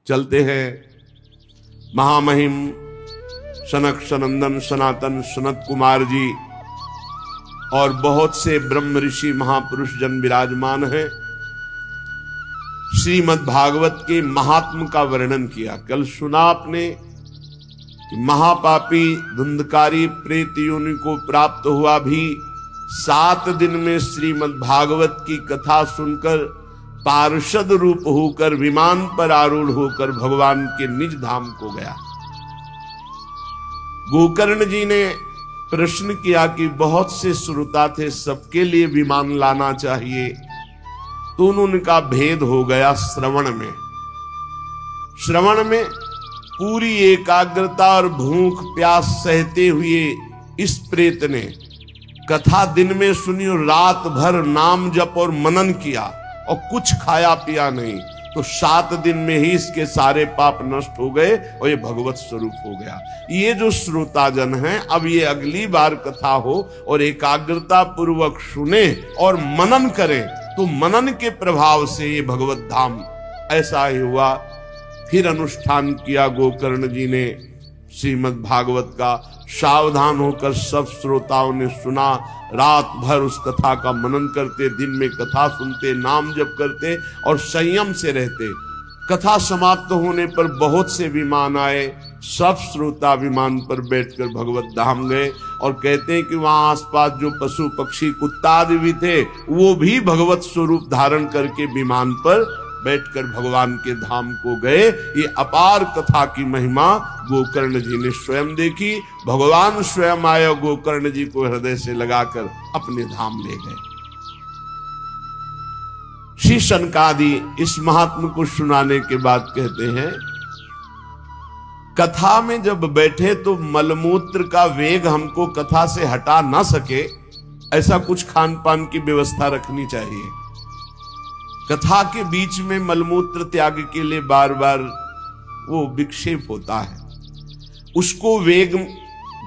चलते हैं। महामहिम सनक सनंदन सनातन सनत कुमार जी और बहुत से ब्रह्म ऋषि महापुरुष जन विराजमान हैं। श्रीमद् भागवत के महात्म का वर्णन किया। कल सुना आपने कि महापापी धुंधकारी प्रेत योनि को प्राप्त हुआ भी 7 दिन में श्रीमद् भागवत की कथा सुनकर पार्षद रूप होकर विमान पर आरूढ़ होकर भगवान के निज धाम को गया। गोकर्ण जी ने प्रश्न किया कि बहुत से श्रोता थे, सबके लिए विमान लाना चाहिए, तो उन्होंने कहा भेद हो गया श्रवण में। श्रवण में पूरी एकाग्रता और भूख प्यास सहते हुए इस प्रेत ने कथा दिन में सुनी और रात भर नाम जप और मनन किया और कुछ खाया पिया नहीं, तो 7 दिन में ही इसके सारे पाप नष्ट हो गए और ये भगवत स्वरूप हो गया। ये जो श्रोताजन हैं, अब ये अगली बार कथा हो और एकाग्रता पूर्वक सुने और मनन करें, तो मनन के प्रभाव से ये भगवत धाम ऐसा ही हुआ। फिर अनुष्ठान किया गोकर्ण जी ने श्रीमद् भागवत का। सावधान होकर सब श्रोताओं ने सुना। रात भर उस कथा का मनन करते, दिन में कथा सुनते, नाम जप करते और संयम से रहते। कथा समाप्त होने पर बहुत से विमान आए। सब श्रोता विमान पर बैठकर भगवत धाम गए और कहते हैं कि वहां आसपास जो पशु पक्षी कुत्ता आदि भी थे, वो भी भगवत स्वरूप धारण करके विमान पर बैठकर भगवान के धाम को गए। ये अपार कथा की महिमा गोकर्ण जी ने स्वयं देखी। भगवान स्वयं आए, गोकर्ण जी को हृदय से लगाकर अपने धाम ले गए। श्री शनकादि इस महात्मा को सुनाने के बाद कहते हैं, कथा में जब बैठे तो मलमूत्र का वेग हमको कथा से हटा ना सके, ऐसा कुछ खान पान की व्यवस्था रखनी चाहिए। कथा के बीच में मलमूत्र त्याग के लिए बार बार वो विक्षेप होता है। उसको वेग,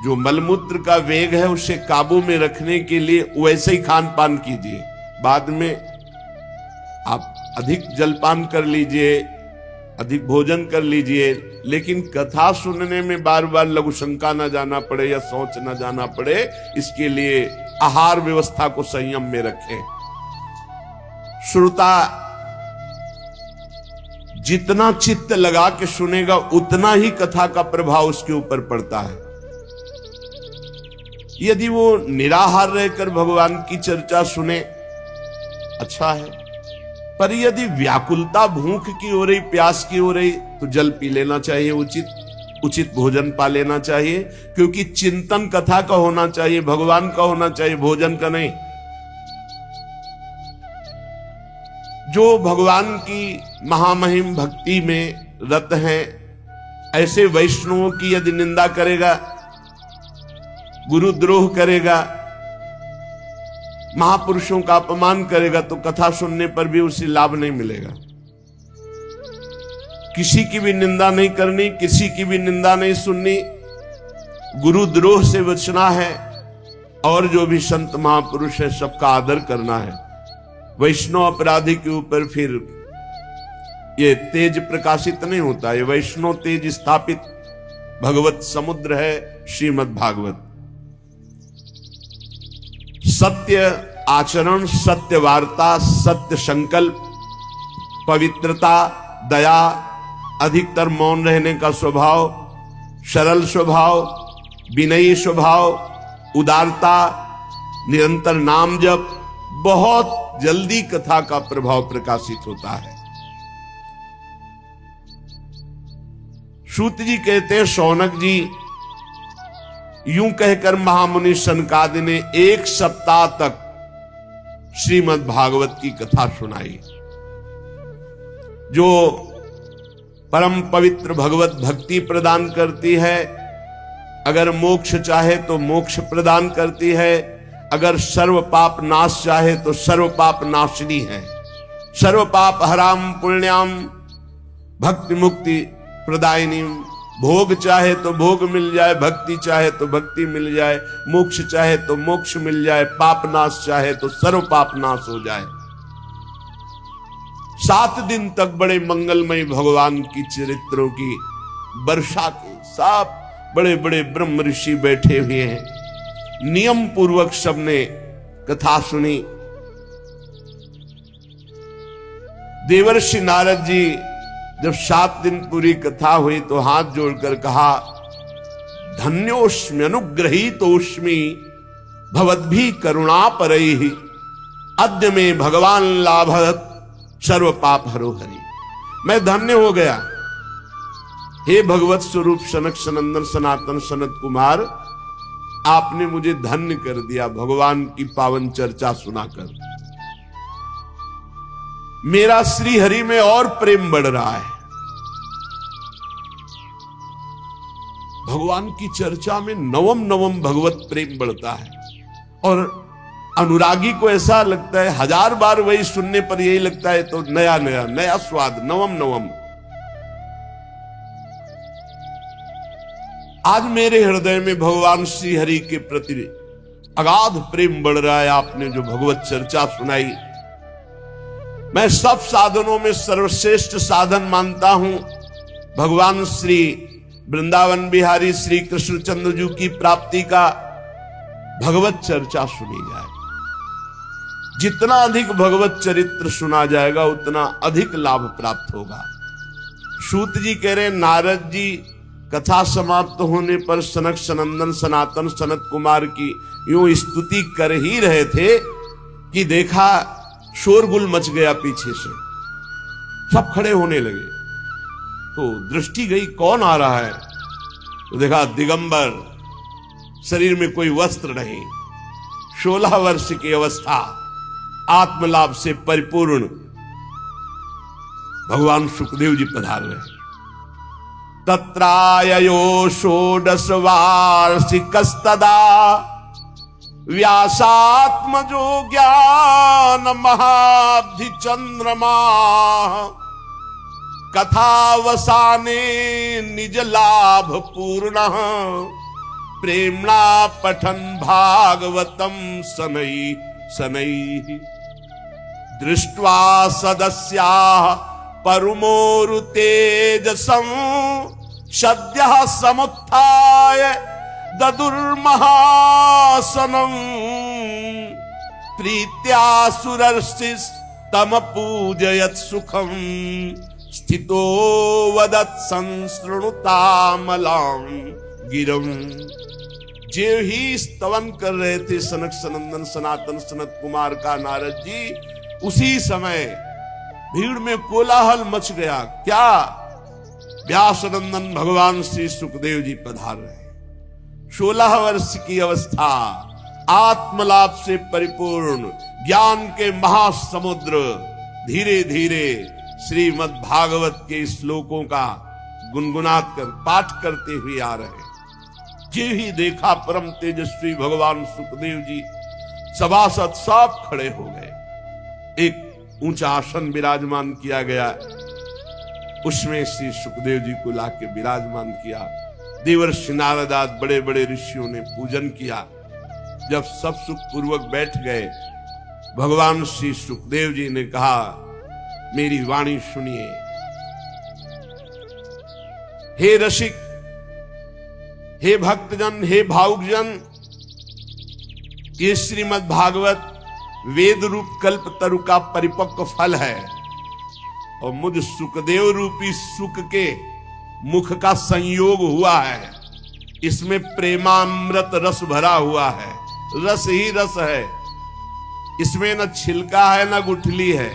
जो मलमूत्र का वेग है, उसे काबू में रखने के लिए वैसे ही खान पान कीजिए। बाद में आप अधिक जलपान कर लीजिए, अधिक भोजन कर लीजिए, लेकिन कथा सुनने में बार बार लघु शंका न जाना पड़े या शौच न जाना पड़े, इसके लिए आहार व्यवस्था को संयम में रखें। श्रोता जितना चित्त लगा के सुनेगा, उतना ही कथा का प्रभाव उसके ऊपर पड़ता है। यदि वो निराहार रहकर भगवान की चर्चा सुने, अच्छा है, पर यदि व्याकुलता भूख की हो रही, प्यास की हो रही, तो जल पी लेना चाहिए, उचित भोजन पा लेना चाहिए, क्योंकि चिंतन कथा का होना चाहिए, भगवान का होना चाहिए, भोजन का नहीं। जो भगवान की महामहिम भक्ति में रत हैं, ऐसे वैष्णवों की यदि निंदा करेगा, गुरुद्रोह करेगा, महापुरुषों का अपमान करेगा, तो कथा सुनने पर भी उसे लाभ नहीं मिलेगा। किसी की भी निंदा नहीं करनी, किसी की भी निंदा नहीं सुननी, गुरुद्रोह से बचना है, और जो भी संत महापुरुष है सबका आदर करना है। वैष्णव अपराधी के ऊपर फिर ये तेज प्रकाशित नहीं होता। ये वैष्णव तेज स्थापित भगवत समुद्र है श्रीमद् भागवत। सत्य आचरण, सत्य वार्ता, सत्य संकल्प, पवित्रता, दया, अधिकतर मौन रहने का स्वभाव, सरल स्वभाव, विनयी स्वभाव, उदारता, निरंतर नाम जप, बहुत जल्दी कथा का प्रभाव प्रकाशित होता है। सूत जी कहते हैं, शौनक जी यूं कहकर महामुनि सनकादि ने 1 सप्ताह तक श्रीमद् भागवत की कथा सुनाई। जो परम पवित्र भगवत भक्ति प्रदान करती है, अगर मोक्ष चाहे तो मोक्ष प्रदान करती है, अगर सर्व पाप नाश चाहे तो सर्व पाप नाशिनी है। सर्व पाप हराम पुण्याम भक्ति मुक्ति प्रदायिनी। भोग चाहे तो भोग मिल जाए, भक्ति चाहे तो भक्ति मिल जाए, मोक्ष चाहे तो मोक्ष मिल जाए, पाप नाश चाहे तो सर्व पाप नाश हो जाए। 7 दिन तक बड़े मंगलमय भगवान की चरित्रों की वर्षा की, सब बड़े बड़े ब्रह्म ऋषि बैठे हुए हैं, नियम पूर्वक सबने कथा सुनी। देवर्षि नारद जी जब 7 दिन पूरी कथा हुई तो हाथ जोड़कर कहा, धन्योस्मि अनुग्रहीतोस्मि भवद्भिः करुणा परैः अद्य में भगवान लाभत सर्व पाप हरो हरि। मैं धन्य हो गया हे भगवत स्वरूप सनक सनंदन सनातन सनत कुमार, आपने मुझे धन्य कर दिया भगवान की पावन चर्चा सुनाकर। मेरा श्री हरि में और प्रेम बढ़ रहा है। भगवान की चर्चा में नवम नवम भगवत प्रेम बढ़ता है और अनुरागी को ऐसा लगता है 1000 बार वही सुनने पर यही लगता है तो नया नया नया स्वाद, नवम नवम। आज मेरे हृदय में भगवान श्री हरि के प्रति अगाध प्रेम बढ़ रहा है। आपने जो भगवत चर्चा सुनाई, मैं सब साधनों में सर्वश्रेष्ठ साधन मानता हूं भगवान श्री वृंदावन बिहारी श्री कृष्णचंद्र जी की प्राप्ति का भगवत चर्चा सुनी जाए। जितना अधिक भगवत चरित्र सुना जाएगा उतना अधिक लाभ प्राप्त होगा। सूत जी कह रहे, नारद जी कथा समाप्त होने पर सनक सनंदन सनातन सनत कुमार की यूं स्तुति कर ही रहे थे कि देखा शोरगुल मच गया, पीछे से सब खड़े होने लगे। तो दृष्टि गई कौन आ रहा है, तो देखा दिगंबर, शरीर में कोई वस्त्र नहीं, 16 वर्ष की अवस्था, आत्मलाभ से परिपूर्ण भगवान सुखदेव जी पधार रहे। तत्राययो 16 वार्षिकस्तदा व्यासात्मजो ज्ञान महाब्धि चंद्रमा कथावसाने निज लाभ पूर्ण प्रेमणा पठन भागवतम शनै शनै दृष्ट्वा सदस्या परमोरु तेजसं सद्यः समुत्थाय ददुर्महासनं प्रीत्या सुरर्षिस्तम पूजयत् सुखं स्थितो वदत् संसृणुतामलां गिरं। जे ही स्तवन कर रहे थे सनक सनंदन सनातन सनत कुमार का नारद जी, उसी समय भीड़ में कोलाहल मच गया। क्या? व्यासनंदन भगवान श्री सुखदेव जी पधार रहे। 16 वर्ष की अवस्था, आत्मलाभ से परिपूर्ण, ज्ञान के महासमुद्र, धीरे धीरे श्रीमद् भागवत के श्लोकों का गुनगुनात कर पाठ करते हुए आ रहे। जे ही देखा परम तेजस्वी भगवान सुखदेव जी, सभासद सब खड़े हो गए। एक ऊंचा आसन विराजमान किया गया, उसमें श्री सुखदेव जी को लाके विराजमान किया। देवर्षि नारद आदि बड़े बड़े ऋषियों ने पूजन किया। जब सब सुख पूर्वक बैठ गए, भगवान श्री सुखदेव जी ने कहा, मेरी वाणी सुनिए। हे रसिक, हे भक्तजन, हे भावुकजन, ये श्रीमद् भागवत वेद रूप कल्प तरु का परिपक्व फल है और मुझ सुखदेव रूपी सुख के मुख का संयोग हुआ है। इसमें प्रेमामृत रस भरा हुआ है, रस ही रस है। इसमें न छिलका है न गुठली है।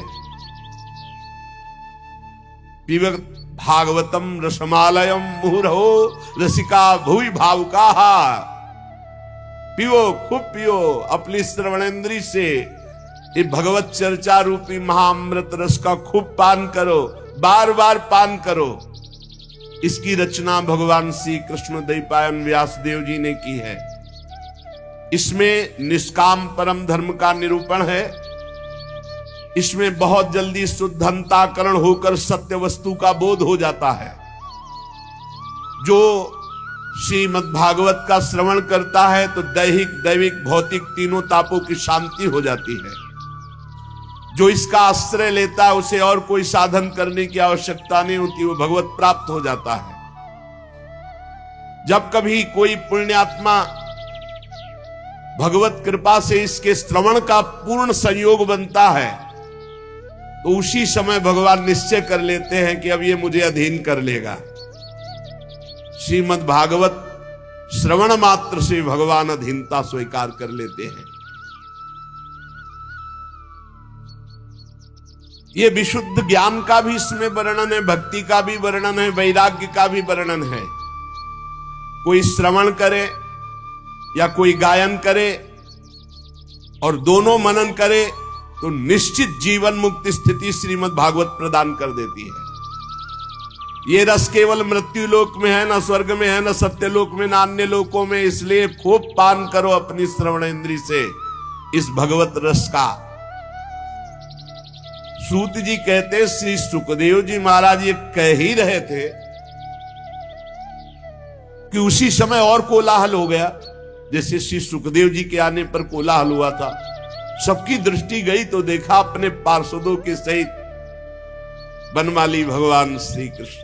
पिबत भागवतम रसमालयम मुहुरहो रसिका भुवि भावुका। पियो, खूब पियो, अपनी श्रवणेंद्री से ये भगवत चर्चा रूपी महाअमृत रस का खूब पान करो, बार बार पान करो। इसकी रचना भगवान श्री कृष्ण द्वैपायन व्यासदेव जी ने की है। इसमें निष्काम परम धर्म का निरूपण है। इसमें बहुत जल्दी शुद्धंताकरण होकर सत्य वस्तु का बोध हो जाता है। जो श्रीमद् भागवत का श्रवण करता है तो दैहिक दैविक भौतिक तीनों तापों की शांति हो जाती है। जो इसका आश्रय लेता है उसे और कोई साधन करने की आवश्यकता नहीं होती, वो भगवत प्राप्त हो जाता है। जब कभी कोई पुण्यात्मा भगवत कृपा से इसके श्रवण का पूर्ण संयोग बनता है तो उसी समय भगवान निश्चय कर लेते हैं कि अब ये मुझे अधीन कर लेगा। श्रीमद् भागवत श्रवण मात्र से भगवान अधीनता स्वीकार कर लेते हैं। ये विशुद्ध ज्ञान का भी इसमें वर्णन है, भक्ति का भी वर्णन है, वैराग्य का भी वर्णन है। कोई श्रवण करे या कोई गायन करे और दोनों मनन करे तो निश्चित जीवन मुक्ति स्थिति श्रीमद् भागवत प्रदान कर देती है। ये रस केवल मृत्यु लोक में है, न स्वर्ग में है, न सत्यलोक में, न अन्य लोकों में। इसलिए खूब पान करो अपनी श्रवण इंद्री से इस भगवत रस का। सूत जी कहते श्री सुखदेव जी महाराज ये कह ही रहे थे कि उसी समय और कोलाहल हो गया। जैसे श्री सुखदेव जी के आने पर कोलाहल हुआ था, सबकी दृष्टि गई तो देखा अपने पार्षदों के सहित बनमाली भगवान श्री कृष्ण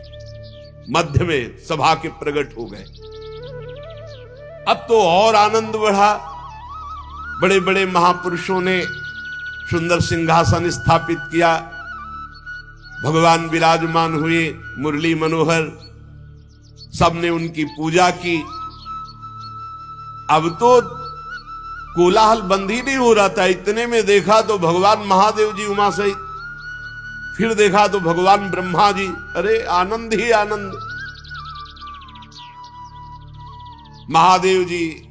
मध्य में सभा के प्रकट हो गए। अब तो और आनंद बढ़ा। बड़े बड़े महापुरुषों ने सुंदर सिंहासन स्थापित किया, भगवान विराजमान हुए, मुरली मनोहर, सबने उनकी पूजा की। अब तो कोलाहल बंद ही नहीं हो रहा था। इतने में देखा तो भगवान महादेव जी उमा सहित, फिर देखा तो भगवान ब्रह्मा जी। अरे आनंद ही आनंद। महादेव जी,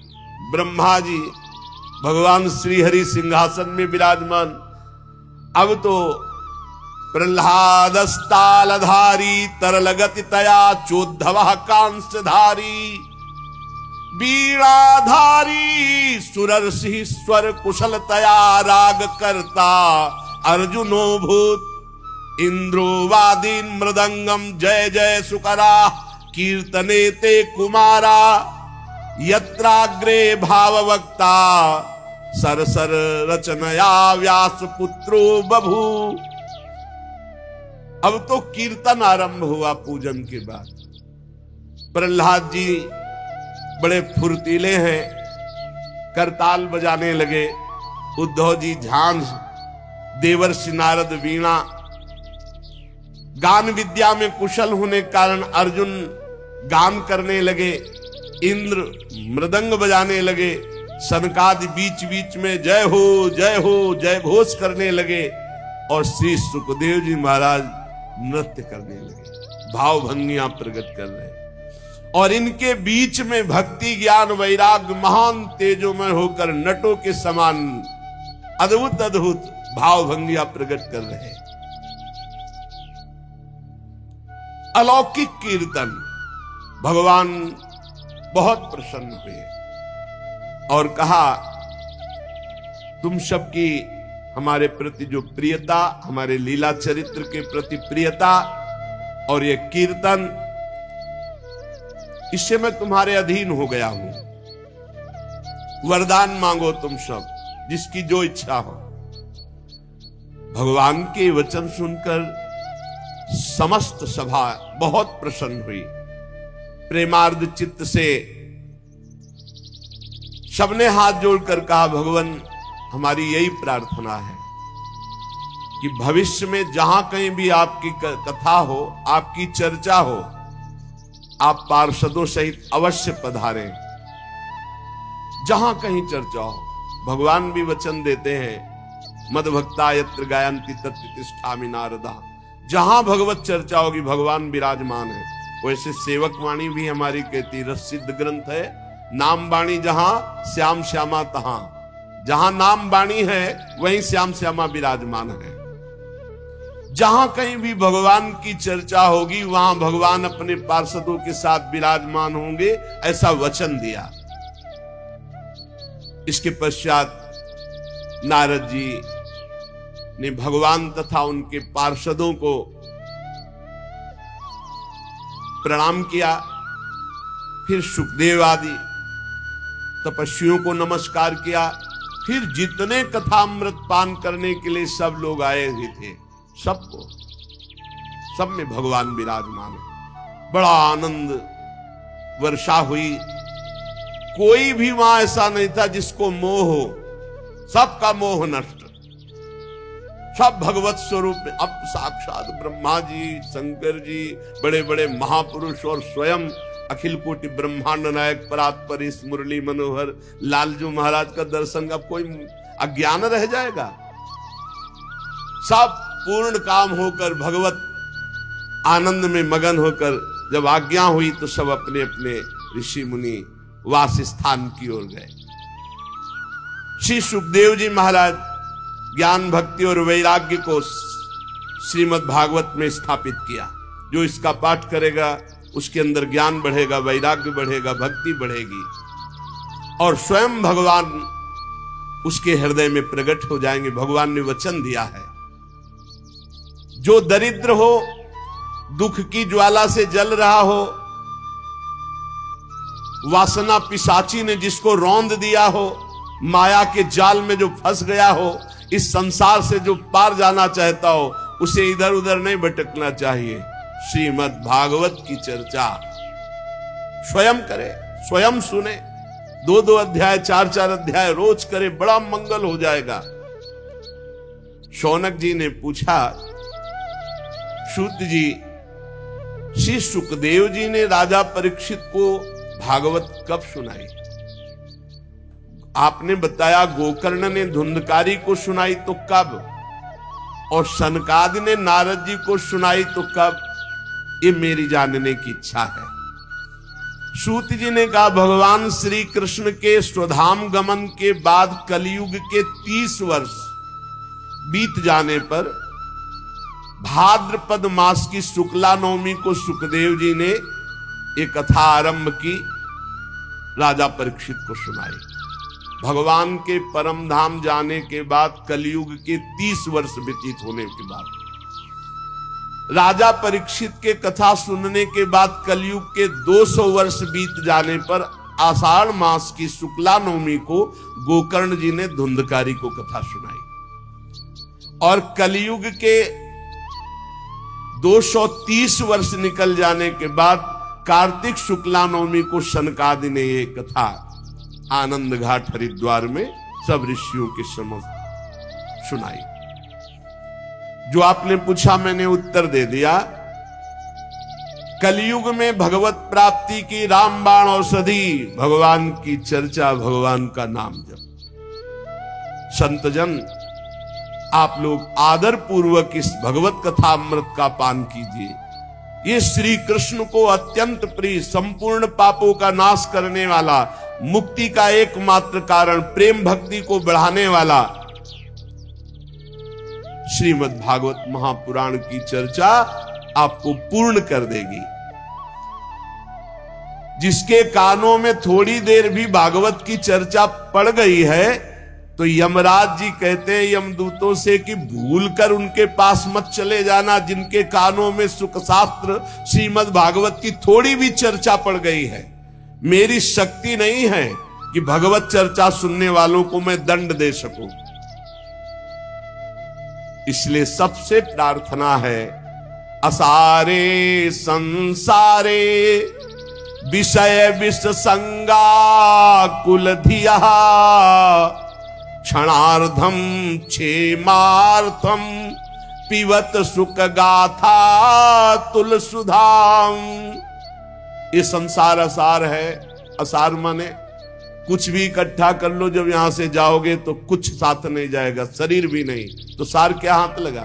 ब्रह्मा जी, भगवान श्री हरि सिंहासन में विराजमान। अब तो प्रह्लादस्तालधारी तरलगति तया चोद्धव कांसधारी वीणाधारी सुरर्षि स्वर कुशलतया राग करता अर्जुनो भूत इंद्रो वादीन मृदंगम जय जय सुकरा कीर्तने ते कुमारा यत्राग्रे भाववक्ता सरसर रचनया व्यास पुत्रो बभू। अब तो कीर्तन आरंभ हुआ पूजन के बाद। प्रहलाद जी बड़े फुर्तीले हैं, करताल बजाने लगे। उद्धव जी झांझ, देवर्षि नारद वीणा। गान विद्या में कुशल होने के कारण अर्जुन गान करने लगे, इंद्र मृदंग बजाने लगे, सनकादि बीच बीच में जय हो जय घोष करने लगे और श्री सुखदेव जी महाराज नृत्य करने लगे, भाव भंगियां प्रकट कर रहे। और इनके बीच में भक्ति ज्ञान वैराग्य महान तेजोमय होकर नटों के समान अद्भुत अद्भुत भाव भंगियां प्रकट कर रहे। अलौकिक कीर्तन। भगवान बहुत प्रसन्न हुए और कहा तुम सबकी हमारे प्रति जो प्रियता, हमारे लीला चरित्र के प्रति प्रियता और ये कीर्तन, इससे मैं तुम्हारे अधीन हो गया हूं। वरदान मांगो तुम सब, जिसकी जो इच्छा हो। भगवान के वचन सुनकर समस्त सभा बहुत प्रसन्न हुई। प्रेमार्ध चित्त से सबने हाथ जोड़कर कहा भगवान हमारी यही प्रार्थना है कि भविष्य में जहां कहीं भी आपकी कथा हो, आपकी चर्चा हो, आप पार्षदों सहित अवश्य पधारें। जहां कहीं चर्चा हो, भगवान भी वचन देते हैं मदभक्ता यत्र गायन्ति तत्र तिष्ठामि नारदा। जहां भगवत चर्चा होगी भगवान विराजमान है। वैसे सेवक वाणी भी हमारी कहती, रसिद्ध ग्रंथ है, नाम वाणी जहां श्याम श्यामा तहां। जहां नाम वाणी है वहीं श्याम श्यामा विराजमान है। जहां कहीं भी भगवान की चर्चा होगी वहां भगवान अपने पार्षदों के साथ विराजमान होंगे, ऐसा वचन दिया। इसके पश्चात नारद जी ने भगवान तथा उनके पार्षदों को प्रणाम किया। फिर सुखदेव आदि तपस्वियों को नमस्कार किया। फिर जितने कथामृत पान करने के लिए सब लोग आए हुए थे, सबको, सब में भगवान विराजमान है। बड़ा आनंद वर्षा हुई। कोई भी वहां ऐसा नहीं था जिसको मोह हो, सबका मोह नष्ट, सब भगवत स्वरूप में। अब साक्षात ब्रह्मा जी, शंकर जी, बड़े बड़े महापुरुष और स्वयं अखिल कोटि ब्रह्मांड नायक परात्पर इस मुरली मनोहर लालजू महाराज का दर्शन, अब कोई अज्ञान रह जाएगा? सब पूर्ण काम होकर भगवत आनंद में मगन होकर जब आज्ञा हुई तो सब अपने अपने ऋषि मुनि वास स्थान की ओर गए। श्री सुखदेव जी महाराज ज्ञान भक्ति और वैराग्य को श्रीमद् भागवत में स्थापित किया। जो इसका पाठ करेगा उसके अंदर ज्ञान बढ़ेगा, वैराग्य बढ़ेगा, भक्ति बढ़ेगी और स्वयं भगवान उसके हृदय में प्रकट हो जाएंगे। भगवान ने वचन दिया है, जो दरिद्र हो, दुख की ज्वाला से जल रहा हो, वासना पिशाची ने जिसको रौंद दिया हो, माया के जाल में जो फंस गया हो, इस संसार से जो पार जाना चाहता हो, उसे इधर उधर नहीं भटकना चाहिए। श्रीमद् भागवत की चर्चा स्वयं करे, स्वयं सुने, 2-2 अध्याय 4-4 अध्याय रोज करे, बड़ा मंगल हो जाएगा। शौनक जी ने पूछा, सूत जी, श्री सुखदेव जी ने राजा परीक्षित को भागवत कब सुनाई? आपने बताया गोकर्ण ने धुंधकारी को सुनाई तो कब, और सनकादि ने नारद जी को सुनाई तो कब? ये मेरी जानने की इच्छा है। सूत जी ने कहा, भगवान श्री कृष्ण के स्वधाम गमन के बाद कलयुग के 30 वर्ष बीत जाने पर भाद्रपद मास की शुक्ला नवमी को सुखदेव जी ने एक कथा आरंभ की, राजा परीक्षित को सुनाई। भगवान के परम धाम जाने के बाद कलयुग के 30 वर्ष व्यतीत होने के बाद, राजा परीक्षित के कथा सुनने के बाद कलयुग के 200 वर्ष बीत जाने पर आषाढ़ मास की शुक्ला नवमी को गोकर्ण जी ने धुंधकारी को कथा सुनाई। और कलयुग के 230 वर्ष निकल जाने के बाद कार्तिक शुक्ला नवमी को सनकादि ने ये कथा आनंद घाट हरिद्वार में सब ऋषियों के समक्ष सुनाई। जो आपने पूछा मैंने उत्तर दे दिया। कलयुग में भगवत प्राप्ति की रामबाण औषधि भगवान की चर्चा, भगवान का नाम जप। संतजन, आप लोग आदर पूर्वक इस भगवत कथा अमृत का पान कीजिए। ये श्री कृष्ण को अत्यंत प्रिय, संपूर्ण पापों का नाश करने वाला, मुक्ति का एकमात्र कारण, प्रेम भक्ति को बढ़ाने वाला श्रीमद् भागवत महापुराण की चर्चा आपको पूर्ण कर देगी। जिसके कानों में थोड़ी देर भी भागवत की चर्चा पड़ गई है तो यमराज जी कहते हैं यमदूतों से कि भूलकर उनके पास मत चले जाना। जिनके कानों में सुख शास्त्र श्रीमद् भागवत की थोड़ी भी चर्चा पड़ गई है, मेरी शक्ति नहीं है कि भगवत चर्चा सुनने वालों को मैं दंड दे सकूं। इसलिए सबसे प्रार्थना है, असारे संसारे विषय विष संगा कुल धिया क्षणार्धम क्षेमार्थम पिबत सुख गाथा तुल सुधाम। ये संसार असार है। असार माने कुछ भी इकट्ठा कर लो, जब यहां से जाओगे तो कुछ साथ नहीं जाएगा, शरीर भी नहीं, तो सार क्या हाथ लगा।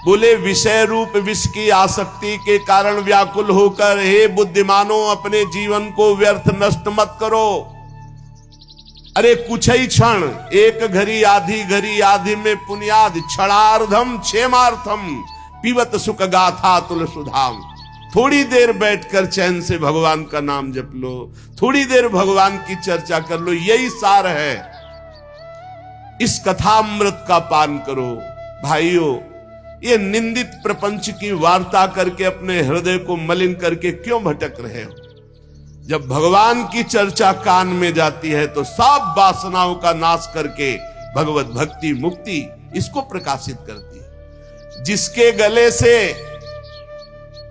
बोले विषय रूप विष की आसक्ति के कारण व्याकुल होकर हे बुद्धिमानों अपने जीवन को व्यर्थ नष्ट मत करो। अरे कुछ ही क्षण, एक घड़ी आधी में पुण्याद क्षणार्धम क्षेमार्थम पिबत सुख गाथा तुल सुधाम। थोड़ी देर बैठकर चैन से भगवान का नाम जप लो, थोड़ी देर भगवान की चर्चा कर लो, यही सार है। इस कथामृत का पान करो। भाइयों, ये निंदित प्रपंच की वार्ता करके अपने हृदय को मलिन करके क्यों भटक रहे हो? जब भगवान की चर्चा कान में जाती है तो सब वासनाओं का नाश करके भगवत भक्ति मुक्ति इसको प्रकाशित करती है। जिसके गले से,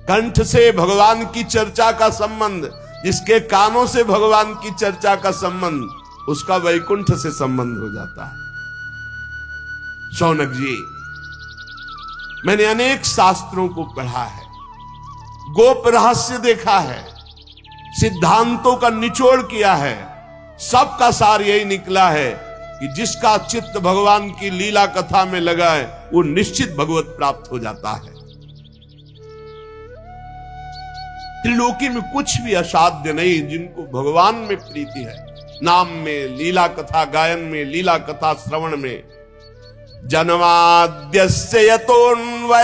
कंठ से भगवान की चर्चा का संबंध, जिसके कानों से भगवान की चर्चा का संबंध, उसका वैकुंठ से संबंध हो जाता है। शौनक जी, मैंने अनेक शास्त्रों को पढ़ा है, गोप रहस्य देखा है, सिद्धांतों का निचोड़ किया है, सबका सार यही निकला है कि जिसका चित्त भगवान की लीला कथा में लगा है वो निश्चित भगवत प्राप्त हो जाता है। त्रिलोकी में कुछ भी असाध्य नहीं जिनको भगवान में प्रीति है, नाम में, लीला कथा गायन में, लीला कथा श्रवण में। जन्माद्यस्य यतोऽन्वयादितरतस्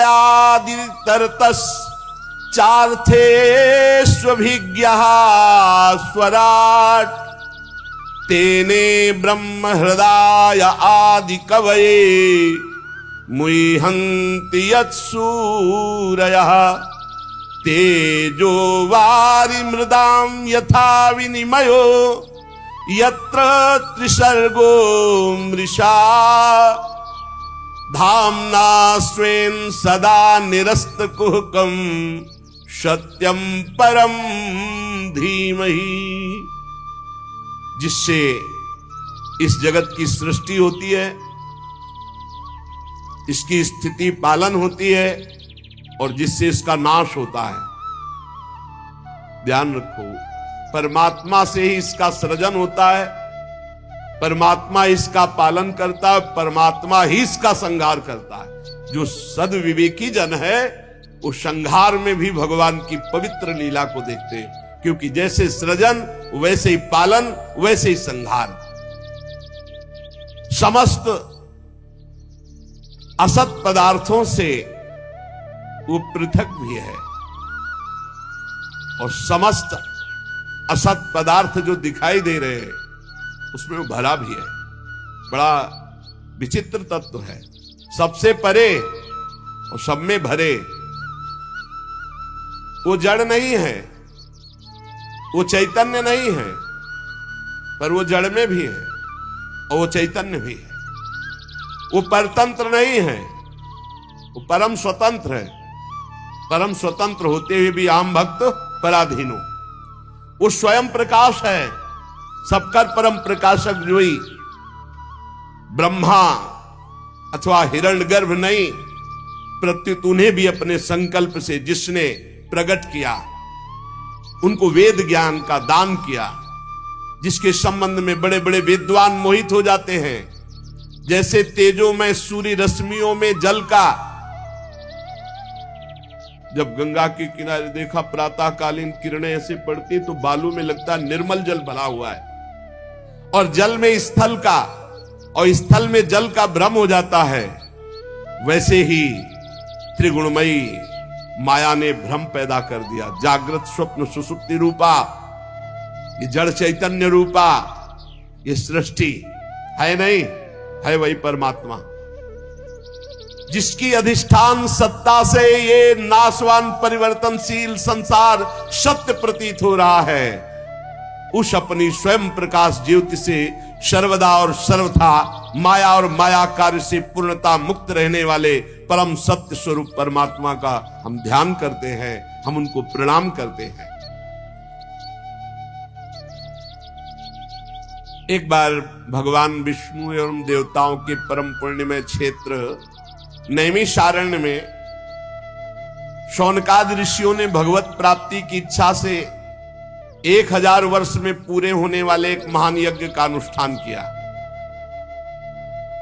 चार्थेष्वभिज्ञः स्वराट् तेने ब्रह्म हृदय आदि कवये मुह्यन्ति यत्सूरयः तेजो वारि मृदां यथा विनिमयो यत्र त्रिसर्गो मृषा धाम्ना स्वेन सदा निरस्तकुहकं सत्यं परम धीमहि। जिससे इस जगत की सृष्टि होती है, इसकी स्थिति पालन होती है और जिससे इसका नाश होता है। ध्यान रखो, परमात्मा से ही इसका सृजन होता है, परमात्मा इसका पालन करता है, परमात्मा ही इसका संहार करता है। जो सद्विवेकी जन है वो संहार में भी भगवान की पवित्र लीला को देखते हैं, क्योंकि जैसे सृजन वैसे ही पालन वैसे ही संहार। समस्त असत पदार्थों से वो पृथक भी है और समस्त असत पदार्थ जो दिखाई दे रहे हैं उसमें वो भरा भी है। बड़ा विचित्र तत्व है, सबसे परे और सब में भरे। वो जड़ नहीं है, वो चैतन्य नहीं है, पर वो जड़ में भी है और वो चैतन्य भी है। वो परतंत्र नहीं है, वो परम स्वतंत्र है। परम स्वतंत्र होते हुए भी आम भक्त पराधीनो। वो स्वयं प्रकाश है, सबका परम प्रकाशक जो ही ब्रह्मा अथवा हिरण्यगर्भ नहीं, प्रत्युत उन्हें भी अपने संकल्प से जिसने प्रकट किया, उनको वेद ज्ञान का दान किया, जिसके संबंध में बड़े बड़े विद्वान मोहित हो जाते हैं। जैसे तेजोमय सूर्य रश्मियों में जल का, जब गंगा के किनारे देखा प्रातःकालीन किरणें ऐसे पड़ती तो बालू में लगता निर्मल जल भरा हुआ है, और जल में स्थल का और स्थल में जल का भ्रम हो जाता है। वैसे ही त्रिगुणमयी माया ने भ्रम पैदा कर दिया। जागृत स्वप्न सुसुप्ति रूपा, ये जड़ चैतन्य रूपा ये सृष्टि है नहीं, है वही परमात्मा जिसकी अधिष्ठान सत्ता से ये नाशवान परिवर्तनशील संसार सत्य प्रतीत हो रहा है। उस अपनी स्वयं प्रकाश ज्योति से सर्वदा और सर्वथा माया और माया कार्य से पूर्णता मुक्त रहने वाले परम सत्य स्वरूप परमात्मा का हम ध्यान करते हैं, हम उनको प्रणाम करते हैं। एक बार भगवान विष्णु एवं देवताओं के परम पुण्यमय क्षेत्र नैमिषारण्य में शौनकादि ऋषियों ने भगवत प्राप्ति की इच्छा से 1000 वर्ष में पूरे होने वाले एक महान यज्ञ का अनुष्ठान किया।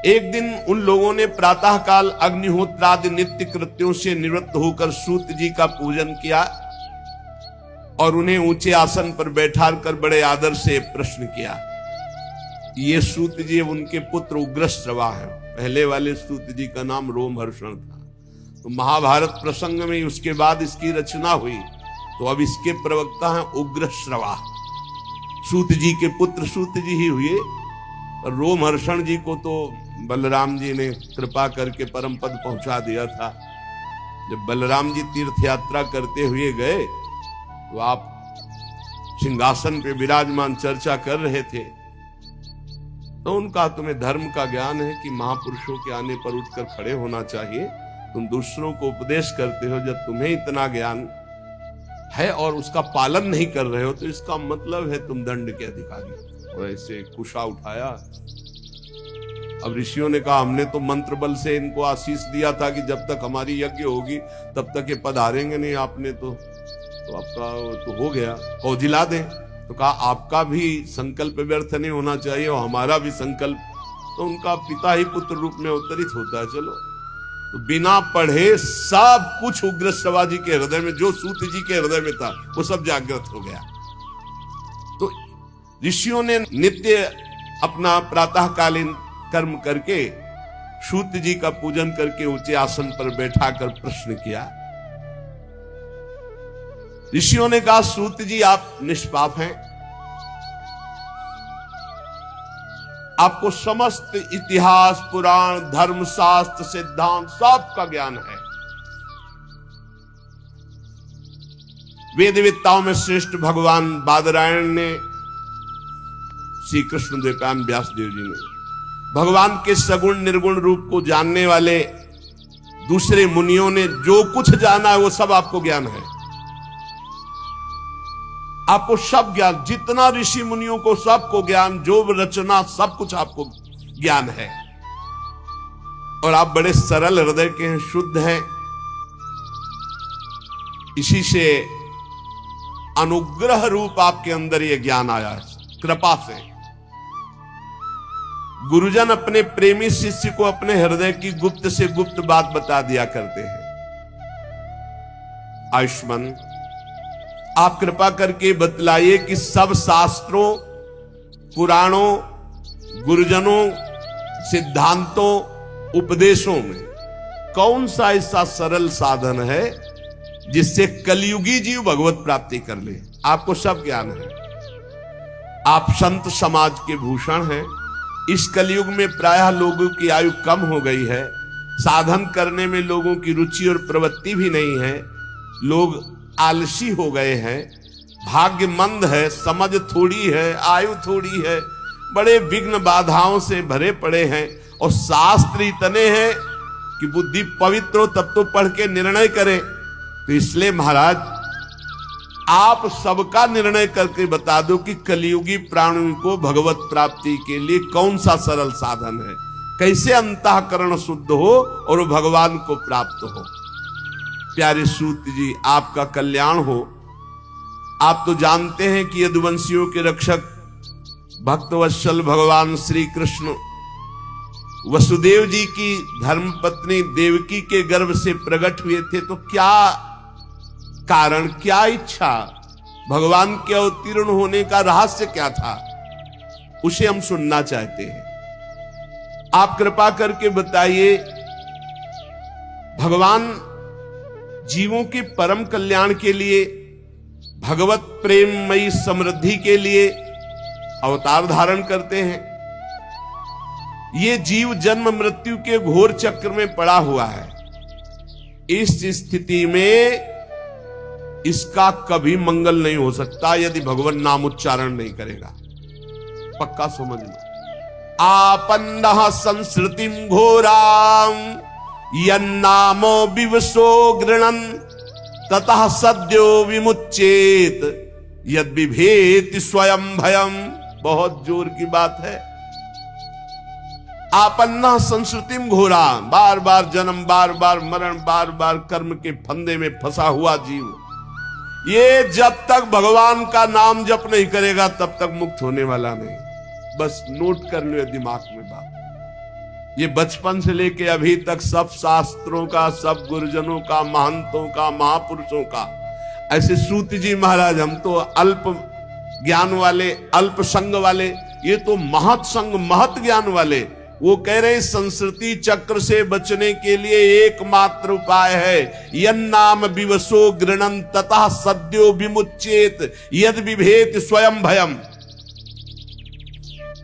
एक दिन उन लोगों ने प्रातःकाल अग्निहोत्रादि नित्य कृत्यों से निवृत्त होकर सूत जी का पूजन किया और उन्हें ऊंचे आसन पर बैठा कर बड़े आदर से प्रश्न किया। ये सूत जी उनके पुत्र उग्रश्रवा है। पहले वाले सूत जी का नाम रोमहर्षण था। तो महाभारत प्रसंग में उसके बाद इसकी रचना हुई, तो अब इसके प्रवक्ता हैं उग्रश्रवा। सूत जी के पुत्र सूत जी ही हुए, और रोमहर्षण जी को तो बलराम जी ने कृपा करके परम पद पहुंचा दिया था। जब बलराम जी तीर्थ यात्रा करते हुए गए तो आप सिंहासन पे विराजमान चर्चा कर रहे थे, तो उनका तुम्हें धर्म का ज्ञान है कि महापुरुषों के आने पर उठकर खड़े होना चाहिए, तुम दूसरों को उपदेश करते हो, जब तुम्हें इतना ज्ञान है और उसका पालन नहीं कर रहे हो तो इसका मतलब है तुम दंड के अधिकारी हो। और ऐसे कुशा उठाया। अब ऋषियों ने कहा हमने तो मंत्र बल से इनको आशीष दिया था कि जब तक हमारी यज्ञ होगी तब तक ये पधारेंगे नहीं, आपने तो आपका तो हो गया, कौजिला दें। तो कहा आपका भी संकल्प व्यर्थ नहीं होना चाहिए और हमारा भी संकल्प। तो उनका पिता ही पुत्र रूप में अवतरित होता है। चलो, तो बिना पढ़े सब कुछ उग्र शिवाजी के हृदय में, जो सूत जी के हृदय में था, वो सब जागृत हो गया। तो ऋषियों ने नित्य अपना प्रातःकालीन कर्म करके सूत जी का पूजन करके ऊंचे आसन पर बैठाकर प्रश्न किया। ऋषियों ने कहा सूत जी आप निष्पाप हैं, आपको समस्त इतिहास, पुराण, धर्म, शास्त्र, सिद्धांत सब का ज्ञान है। वेदविद्ताओं में श्रेष्ठ भगवान बादरायण ने, श्री कृष्ण द्वैपायन व्यासदेव जी ने, भगवान के सगुण निर्गुण रूप को जानने वाले दूसरे मुनियों ने जो कुछ जाना है वो सब आपको ज्ञान है। आपको सब ज्ञान, जितना ऋषि मुनियों को सबको ज्ञान, जो रचना सब कुछ आपको ज्ञान है। और आप बड़े सरल हृदय के हैं, शुद्ध हैं। इसी से अनुग्रह रूप आपके अंदर ये ज्ञान आया है, कृपा से। गुरुजन अपने प्रेमी शिष्य को अपने हृदय की गुप्त से गुप्त बात बता दिया करते हैं। आयुष्मान, आप कृपा करके बतलाइए कि सब शास्त्रों, पुराणों, गुरुजनों, सिद्धांतों, उपदेशों में कौन सा ऐसा सरल साधन है जिससे कलयुगी जीव भगवत प्राप्ति कर ले। आपको सब ज्ञान है, आप संत समाज के भूषण हैं। इस कलयुग में प्रायः लोगों की आयु कम हो गई है, साधन करने में लोगों की रुचि और प्रवृत्ति भी नहीं है, लोग आलसी हो गए हैं, भाग्य मंद है, समझ थोड़ी है, आयु थोड़ी है, बड़े विघ्न बाधाओं से भरे पड़े हैं। और शास्त्र इतने हैं कि बुद्धि पवित्र हो तब तो पढ़ के निर्णय करें। तो इसलिए महाराज आप सबका निर्णय करके बता दो कि कलयुगी प्राणियों को भगवत प्राप्ति के लिए कौन सा सरल साधन है, कैसे अंतःकरण शुद्ध हो और भगवान को प्राप्त हो। प्यारे सूत जी, आपका कल्याण हो। आप तो जानते हैं कि यदुवंशियों के रक्षक भक्तवत्सल भगवान श्री कृष्ण वसुदेव जी की धर्मपत्नी देवकी के गर्भ से प्रकट हुए थे। तो क्या कारण, क्या इच्छा, भगवान के अवतीर्ण होने का रहस्य क्या था, उसे हम सुनना चाहते हैं। आप कृपा करके बताइए। भगवान जीवों के परम कल्याण के लिए, भगवत प्रेममयी समृद्धि के लिए अवतार धारण करते हैं। ये जीव जन्म मृत्यु के घोर चक्र में पड़ा हुआ है। इस स्थिति में इसका कभी मंगल नहीं हो सकता यदि भगवान नाम उच्चारण नहीं करेगा। पक्का समझ लो। आपन्नः संस्कृतिम घोराम यन्नामो विवशो गृणन् ततः सद्यो विमुच्येत यद बिभेति स्वयं भयम। बहुत जोर की बात है। आपन्ना संस्कृतिम घोरा, बार बार जन्म, बार बार मरण, बार बार कर्म के फंदे में फंसा हुआ जीव, ये जब तक भगवान का नाम जप नहीं करेगा तब तक मुक्त होने वाला नहीं। बस नोट कर लो दिमाग में बात। ये बचपन से लेके अभी तक सब शास्त्रों का, सब गुरुजनों का, महंतों का, महापुरुषों का, ऐसे सूत जी महाराज, हम तो अल्प ज्ञान वाले, अल्प संग वाले, ये तो महत संग, महत ज्ञान वाले। वो कह रहे संस्कृति चक्र से बचने के लिए एकमात्र उपाय है यन्नाम विवशो गृणन् ततः सद्यो विमुच्येत यद बिभेति स्वयं भयम।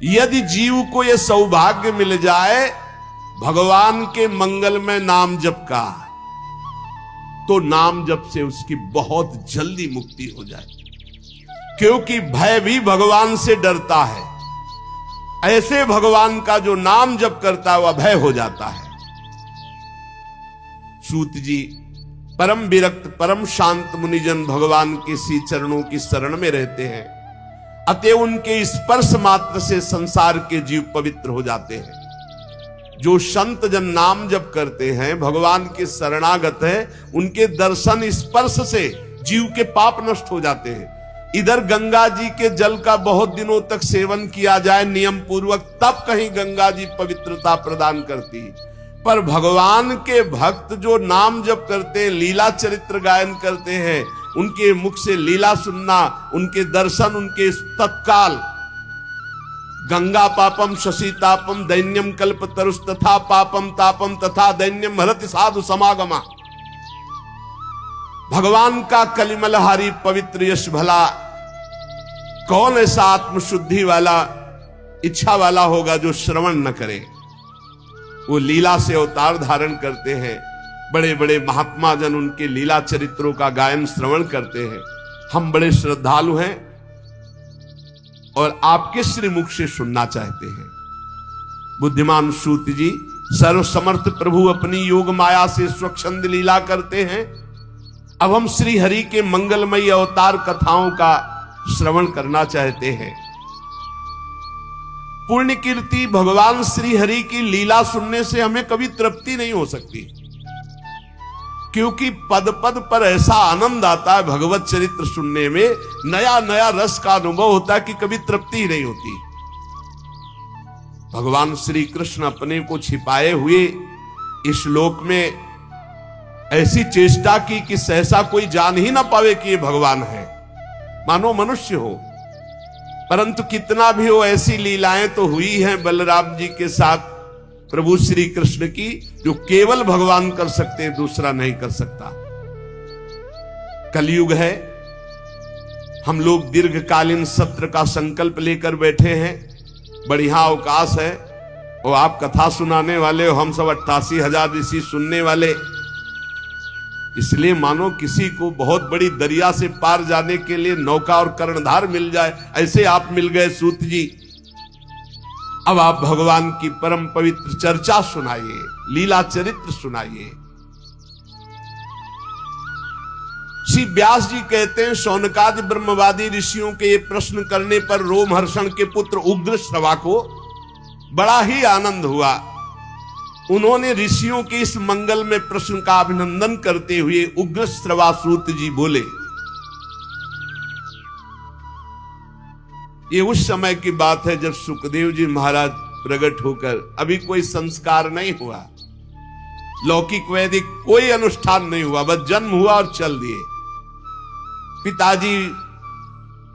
यदि जीव को यह सौभाग्य मिल जाए भगवान के मंगलमय नाम जप का, तो नाम जप से उसकी बहुत जल्दी मुक्ति हो जाए। क्योंकि भय भी भगवान से डरता है। ऐसे भगवान का जो नाम जप करता है वह भय हो जाता है। सूत जी परम विरक्त परम शांत मुनिजन भगवान के श्री चरणों की शरण में रहते हैं, अतः उनके स्पर्श मात्र से संसार के जीव पवित्र हो जाते हैं। जो संत जन नाम जप करते हैं, भगवान के शरणागत है, उनके दर्शन स्पर्श से जीव के पाप नष्ट हो जाते हैं। इधर गंगा जी के जल का बहुत दिनों तक सेवन किया जाए नियम पूर्वक, तब कहीं गंगा जी पवित्रता प्रदान करती है। पर भगवान के भक्त जो नाम जप करते हैं, लीला चरित्र गायन करते हैं, उनके मुख से लीला सुनना, उनके दर्शन, उनके तत्काल गंगा पापम शशि तापम दैन्यम कल्प तरुष तथा पापम तापम तथा दैन्यम हरति साधु समागमा। भगवान का कलिमलहारी पवित्र यश भला कौन ऐसा आत्मशुद्धि वाला इच्छा वाला होगा जो श्रवण न करे। वो लीला से अवतार धारण करते हैं, बड़े बड़े महात्मा जन उनके लीला चरित्रों का गायन श्रवण करते हैं। हम बड़े श्रद्धालु हैं और आपके श्रीमुख से सुनना चाहते हैं। बुद्धिमान सूत जी सर्वसमर्थ प्रभु अपनी योग माया से स्वच्छंद लीला करते हैं। अब हम श्री हरि के मंगलमयी अवतार कथाओं का श्रवण करना चाहते हैं। पुण्य कीर्ति भगवान श्री हरि की लीला सुनने से हमें कभी तृप्ति नहीं हो सकती, क्योंकि पद पद पर ऐसा आनंद आता है भगवत चरित्र सुनने में, नया नया रस का अनुभव होता है कि कभी तृप्ति ही नहीं होती। भगवान श्री कृष्ण अपने को छिपाए हुए इस लोक में ऐसी चेष्टा की कि सहसा कोई जान ही ना पावे कि ये भगवान है, मानो मनुष्य हो। परंतु कितना भी हो, ऐसी लीलाएं तो हुई हैं बलराम जी के साथ प्रभु श्री कृष्ण की, जो केवल भगवान कर सकते हैं, दूसरा नहीं कर सकता। कलयुग है, हम लोग दीर्घकालीन सत्र का संकल्प लेकर बैठे हैं, बढ़िया अवकाश है। और आप कथा सुनाने वाले हो, हम सब 88,000 ऋषि सुनने वाले। इसलिए मानो किसी को बहुत बड़ी दरिया से पार जाने के लिए नौका और कर्णधार मिल जाए, ऐसे आप मिल गए सूत जी। अब आप भगवान की परम पवित्र चर्चा सुनाइए, लीला चरित्र सुनाइए। श्री व्यास जी कहते हैं, शौनकादि ब्रह्मवादी ऋषियों के ये प्रश्न करने पर रोमहर्षण के पुत्र उग्रश्रवा को बड़ा ही आनंद हुआ। उन्होंने ऋषियों के इस मंगल में प्रश्न का अभिनंदन करते हुए उग्रश्रवा सूत जी बोले। ये उस समय की बात है जब सुखदेव जी महाराज प्रकट होकर, अभी कोई संस्कार नहीं हुआ, लौकिक वैदिक कोई अनुष्ठान नहीं हुआ, बस जन्म हुआ और चल दिए। पिताजी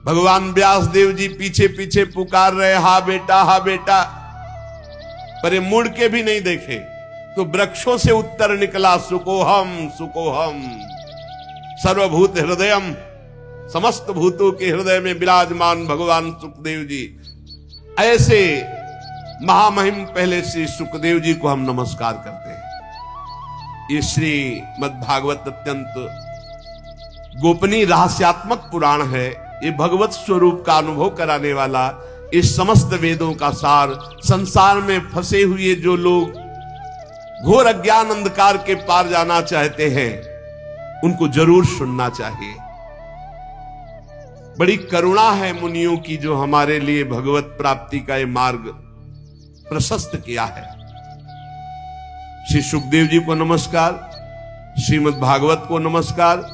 भगवान व्यास देव जी पीछे पीछे पुकार रहे, हा बेटा हा बेटा, पर ये मुड़ के भी नहीं देखे। तो वृक्षों से उत्तर निकला, सुकोहम सुकोहम सर्वभूत हृदयम, समस्त भूतों के हृदय में विराजमान भगवान सुखदेव जी। ऐसे महामहिम पहले श्री सुखदेव जी को हम नमस्कार करते हैं। ये श्रीमद् भागवत अत्यंत गोपनीय रहस्यात्मक पुराण है। ये भगवत स्वरूप का अनुभव कराने वाला, इस समस्त वेदों का सार। संसार में फंसे हुए जो लोग घोर अज्ञान अंधकार के पार जाना चाहते हैं, उनको जरूर सुनना चाहिए। बड़ी करुणा है मुनियों की, जो हमारे लिए भगवत प्राप्ति का ये मार्ग प्रशस्त किया है। श्री सुखदेव जी को नमस्कार, श्रीमद् भागवत को नमस्कार।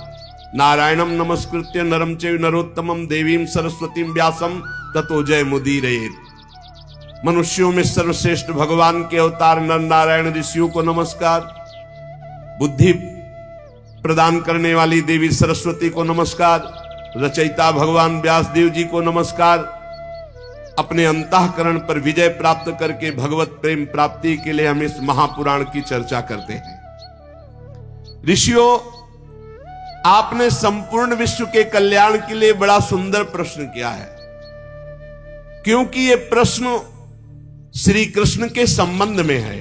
नारायणम नमस्कृत्य नरम चैव नरोत्तमम देवीं सरस्वतीं व्यासम ततो जय मुदीरयेत्। मनुष्यों में सर्वश्रेष्ठ भगवान के अवतार नर नारायण ऋषियों को नमस्कार। बुद्धि प्रदान करने वाली देवी सरस्वती को नमस्कार। रचयिता भगवान व्यास देव जी को नमस्कार। अपने अंतःकरण पर विजय प्राप्त करके भगवत प्रेम प्राप्ति के लिए हम इस महापुराण की चर्चा करते हैं। ऋषियों, आपने संपूर्ण विश्व के कल्याण के लिए बड़ा सुंदर प्रश्न किया है, क्योंकि ये प्रश्न श्री कृष्ण के संबंध में है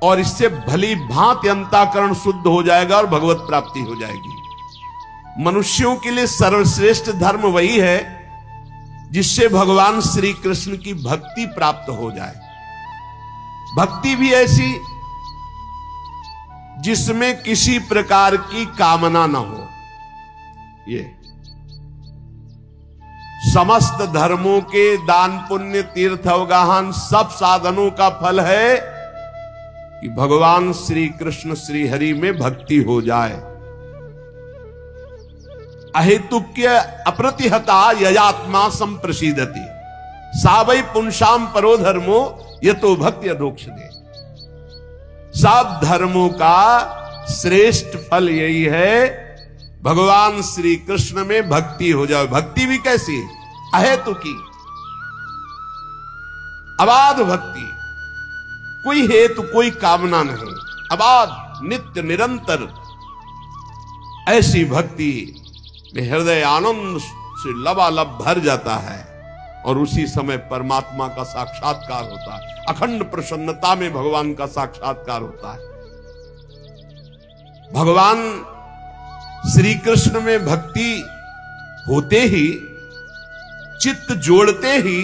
और इससे भली भांति अंतःकरण शुद्ध हो जाएगा और भगवत प्राप्ति हो जाएगी। मनुष्यों के लिए सर्वश्रेष्ठ धर्म वही है जिससे भगवान श्री कृष्ण की भक्ति प्राप्त हो जाए। भक्ति भी ऐसी जिसमें किसी प्रकार की कामना न हो। ये समस्त धर्मों के दान पुण्य तीर्थ अवगाहन सब साधनों का फल है कि भगवान श्री कृष्ण श्री हरि में भक्ति हो जाए। अहेतुक्य अप्रतिहता ययात्मा संप्रसीदति सा वै पुंसाम परो धर्मो यतो भक्ति अधोक्षते। सब धर्मों का श्रेष्ठ फल यही है भगवान श्री कृष्ण में भक्ति हो जाए। भक्ति भी कैसी? अहेतुकी अबाध भक्ति, कोई हेतु कोई कामना नहीं, अबाध नित्य निरंतर। ऐसी भक्ति में हृदय आनंद से लबालब भर जाता है और उसी समय परमात्मा का साक्षात्कार होता है। अखंड प्रसन्नता में भगवान का साक्षात्कार होता है। भगवान श्री कृष्ण में भक्ति होते ही, चित्त जोड़ते ही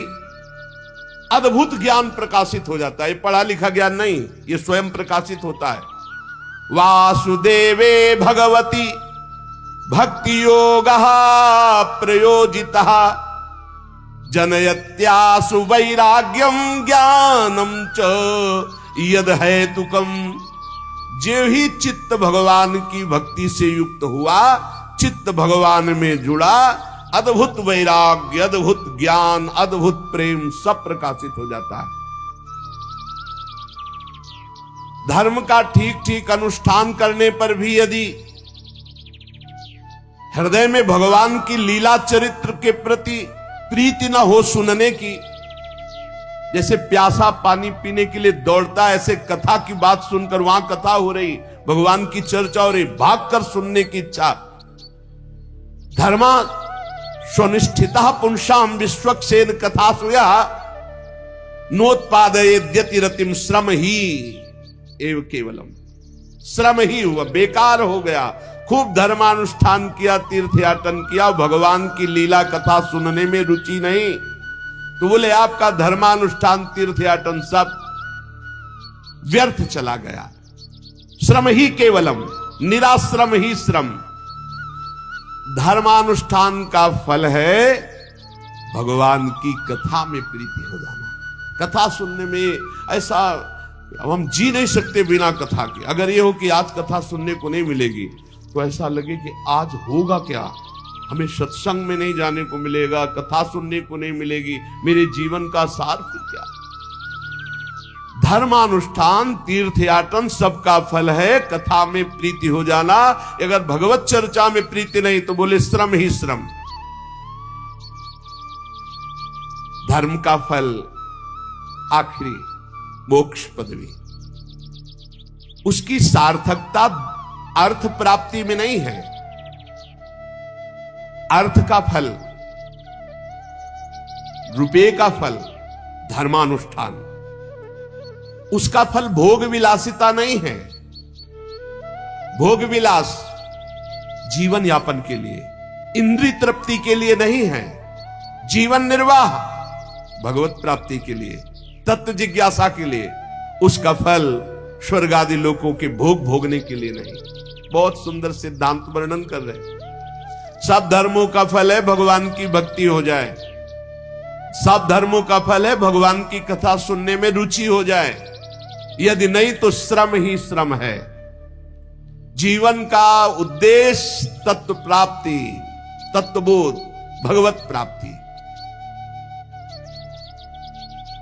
अद्भुत ज्ञान प्रकाशित हो जाता है। ये पढ़ा लिखा ज्ञान नहीं, ये स्वयं प्रकाशित होता है। वासुदेवे भगवती भक्ति योगः प्रयोजितः जनयत्यासु वैराग्यम ज्ञानम च यद हेतुकम। जो ही चित्त भगवान की भक्ति से युक्त हुआ, चित्त भगवान में जुड़ा, अद्भुत वैराग्य, अद्भुत ज्ञान, अद्भुत प्रेम सब प्रकाशित हो जाता है। धर्म का ठीक ठीक अनुष्ठान करने पर भी यदि हृदय में भगवान की लीला चरित्र के प्रति प्रीति न हो सुनने की, जैसे प्यासा पानी पीने के लिए दौड़ता, ऐसे कथा की बात सुनकर, वहां कथा हो रही, भगवान की चर्चा हो रही, भागकर सुनने की इच्छा। धर्मा स्वनिष्ठिता पुंसाम विश्वक्सेन कथा सुया नोत्पादयेद्यति रतिम श्रम ही एव केवलम। श्रम ही हुआ, बेकार हो गया। खूब धर्मानुष्ठान किया, तीर्थयाटन किया, भगवान की लीला कथा सुनने में रुचि नहीं, तो बोले आपका धर्मानुष्ठान तीर्थयाटन सब व्यर्थ चला गया। श्रम ही केवलम, निराश्रम ही श्रम। धर्मानुष्ठान का फल है भगवान की कथा में प्रीति हो जाना। कथा सुनने में ऐसा, अब हम जी नहीं सकते बिना कथा के। अगर ये हो कि आज कथा सुनने को नहीं मिलेगी तो ऐसा लगे कि आज होगा क्या, हमें सत्संग में नहीं जाने को मिलेगा, कथा सुनने को नहीं मिलेगी, मेरे जीवन का सार फिर क्या। धर्मानुष्ठान तीर्थयाटन सबका फल है कथा में प्रीति हो जाना। अगर भगवत चर्चा में प्रीति नहीं तो बोले श्रम ही श्रम। धर्म का फल आखिरी मोक्ष पदवी, उसकी सार्थकता अर्थ प्राप्ति में नहीं है। अर्थ का फल, रुपये का फल धर्मानुष्ठान, उसका फल भोग विलासिता नहीं है। भोग विलास जीवन यापन के लिए, इंद्रिय तृप्ति के लिए नहीं है। जीवन निर्वाह भगवत प्राप्ति के लिए, तत्व जिज्ञासा के लिए। उसका फल स्वर्ग आदि लोकों के भोग भोगने के लिए नहीं। बहुत सुंदर सिद्धांत वर्णन कर रहे हैं। सब धर्मों का फल है भगवान की भक्ति हो जाए। सब धर्मों का फल है भगवान की कथा सुनने में रुचि हो जाए। यदि नहीं तो श्रम ही श्रम है। जीवन का उद्देश्य तत्व प्राप्ति, तत्वबोध, भगवत प्राप्ति।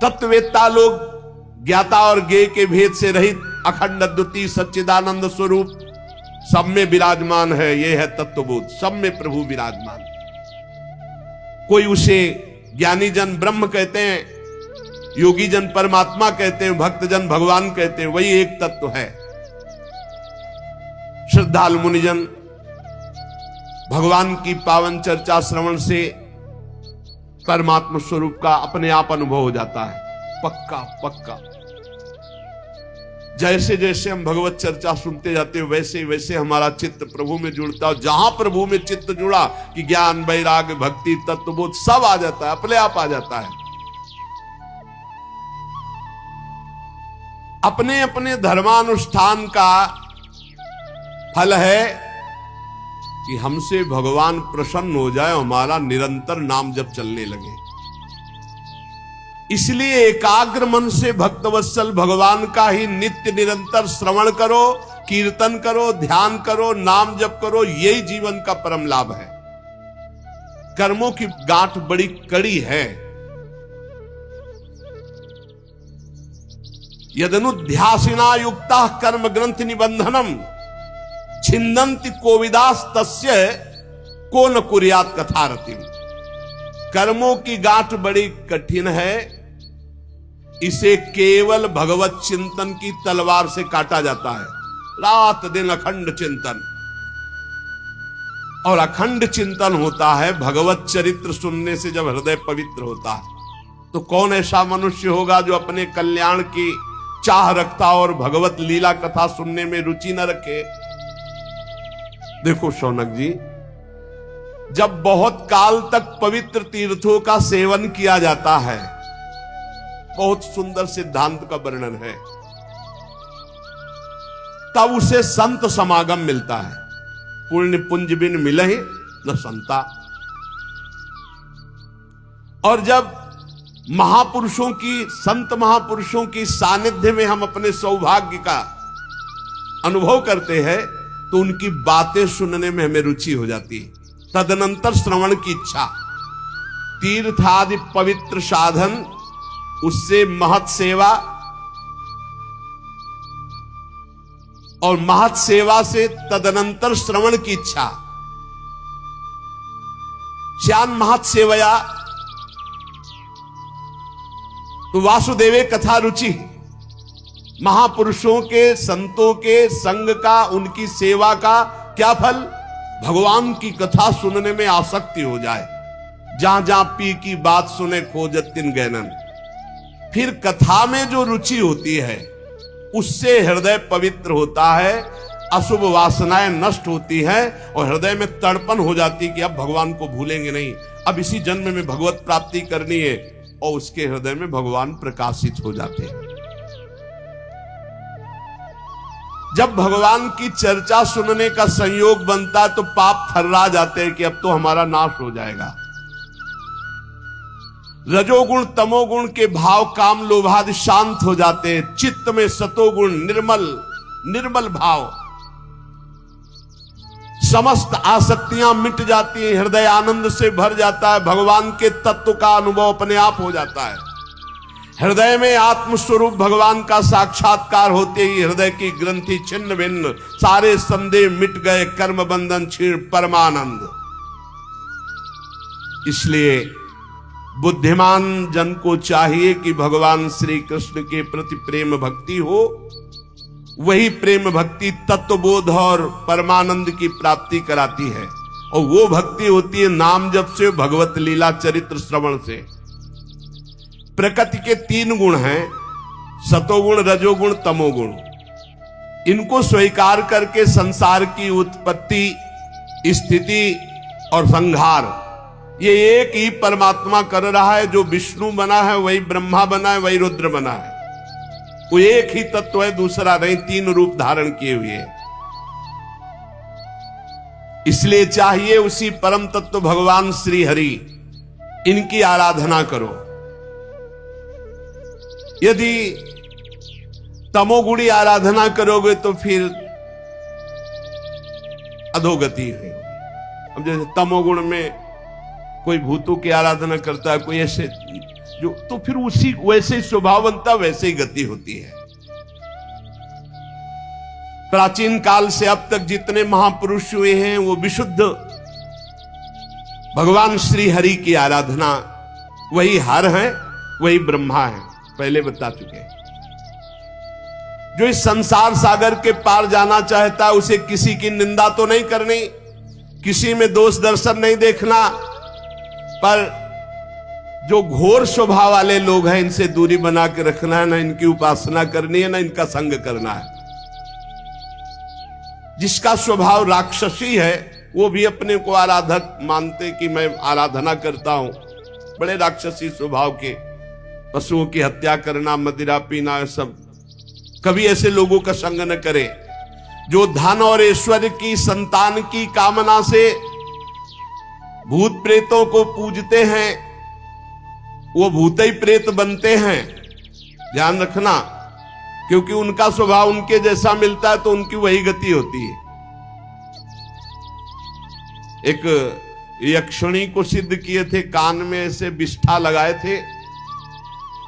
तत्ववेत्ता लोग ज्ञाता और ज्ञेय के भेद से रहित अखंड अद्वितीय सच्चिदानंद स्वरूप सब में विराजमान है। यह है तत्वबोध, सब में प्रभु विराजमान। कोई उसे ज्ञानी जन ब्रह्म कहते हैं, योगी जन परमात्मा कहते हैं, भक्त जन भगवान कहते हैं, वही एक तत्व है। श्रद्धालु मुनिजन भगवान की पावन चर्चा श्रवण से परमात्मा स्वरूप का अपने आप अनुभव हो जाता है, पक्का पक्का। जैसे जैसे हम भगवत चर्चा सुनते जाते हैं वैसे वैसे हमारा चित्त प्रभु में जुड़ता है। जहां प्रभु में चित्त जुड़ा कि ज्ञान वैराग्य भक्ति तत्वबोध सब आ जाता है, अपने आप आ जाता है। अपने अपने धर्मानुष्ठान का फल है कि हमसे भगवान प्रसन्न हो जाए, हमारा निरंतर नाम जप चलने लगे। इसलिए एकाग्र मन से भक्तवत्सल भगवान का ही नित्य निरंतर श्रवण करो, कीर्तन करो, ध्यान करो, नाम जप करो, यही जीवन का परम लाभ है। कर्मों की गांठ बड़ी कड़ी है। यदनुध्यासिना युक्ता कर्म ग्रंथ निबंधनम छिन्दन्ति कोविदास तस्य को न कुर्यात कथारतिम। कर्मों की गांठ बड़ी कठिन है, इसे केवल भगवत चिंतन की तलवार से काटा जाता है। रात दिन अखंड चिंतन, और अखंड चिंतन होता है भगवत चरित्र सुनने से। जब हृदय पवित्र होता है तो कौन ऐसा मनुष्य होगा जो अपने कल्याण की चाह रखता और भगवत लीला कथा सुनने में रुचि न रखे। देखो शौनक जी, जब बहुत काल तक पवित्र तीर्थों का सेवन किया जाता है, बहुत सुंदर सिद्धांत का वर्णन है, तब उसे संत समागम मिलता है। पुण्य पुंज बिन मिलहि न संता। और जब महापुरुषों की, संत महापुरुषों की सानिध्य में हम अपने सौभाग्य का अनुभव करते हैं तो उनकी बातें सुनने में हमें रुचि हो जाती है। तदनंतर श्रवण की इच्छा। तीर्थ आदि पवित्र साधन, उससे महत सेवा, और महत सेवा से तदनंतर श्रवण की इच्छा। श्यान महत सेवया तो वासुदेवे कथा रुचि। महापुरुषों के, संतों के संग का, उनकी सेवा का क्या फल? भगवान की कथा सुनने में आसक्ति हो जाए। जहां जहां पी की बात सुने खोजत तिन गैनन। फिर कथा में जो रुचि होती है उससे हृदय पवित्र होता है, अशुभ वासनाएं नष्ट होती हैं और हृदय में तड़पन हो जाती है कि अब भगवान को भूलेंगे नहीं, अब इसी जन्म में भगवत प्राप्ति करनी है, और उसके हृदय में भगवान प्रकाशित हो जाते हैं। जब भगवान की चर्चा सुनने का संयोग बनता है तो पाप थर्रा जाते हैं कि अब तो हमारा नाश हो जाएगा। रजोगुण तमोगुण के भाव काम लोभादि शांत हो जाते हैं। चित्त में सतोगुण निर्मल भाव, समस्त आसक्तियां मिट जाती हैं, हृदय आनंद से भर जाता है, भगवान के तत्व का अनुभव अपने आप हो जाता है। हृदय में आत्मस्वरूप भगवान का साक्षात्कार होते ही हृदय की ग्रंथि छिन्न भिन्न, सारे संदेह मिट गए, कर्म बंधन क्षीण, परमानंद। इसलिए बुद्धिमान जन को चाहिए कि भगवान श्री कृष्ण के प्रति प्रेम भक्ति हो। वही प्रेम भक्ति तत्वबोध और परमानंद की प्राप्ति कराती है, और वो भक्ति होती है नाम जप से, भगवत लीला चरित्र श्रवण से। प्रकृति के 3 गुण हैं, सतोगुण, रजोगुण, तमोगुण। इनको स्वीकार करके संसार की उत्पत्ति, स्थिति और संहार ये एक ही परमात्मा कर रहा है। जो विष्णु बना है वही ब्रह्मा बना है, वही रुद्र बना है। वो एक ही तत्व है, दूसरा नहीं, 3 रूप धारण किए हुए हैं। इसलिए चाहिए उसी परम तत्व भगवान श्री हरि, इनकी आराधना करो। यदि तमोगुणी आराधना करोगे तो फिर अधोगति है। अब जैसे तमोगुण में कोई भूतों की आराधना करता है, कोई ऐसे जो, तो फिर उसी वैसे ही स्वभाव बनता, वैसे ही गति होती है। प्राचीन काल से अब तक जितने महापुरुष हुए हैं वो विशुद्ध भगवान श्री हरि की आराधना, वही हर है, वही ब्रह्मा है, पहले बता चुके। जो इस संसार सागर के पार जाना चाहता है उसे किसी की निंदा तो नहीं करनी, किसी में दोष दर्शन नहीं देखना, पर जो घोर स्वभाव वाले लोग हैं इनसे दूरी बना के रखना है, ना इनकी उपासना करनी है, ना इनका संग करना है। जिसका स्वभाव राक्षसी है वो भी अपने को आराधक मानते कि मैं आराधना करता हूं, बड़े राक्षसी स्वभाव के, पशुओं की हत्या करना, मदिरा पीना, सब। कभी ऐसे लोगों का संग न करें जो धन और ऐश्वर्य की, संतान की कामना से भूत प्रेतों को पूजते हैं, वो भूत ही प्रेत बनते हैं। ध्यान रखना, क्योंकि उनका स्वभाव उनके जैसा मिलता है तो उनकी वही गति होती है। एक यक्षिणी को सिद्ध किए थे, कान में ऐसे विष्ठा लगाए थे,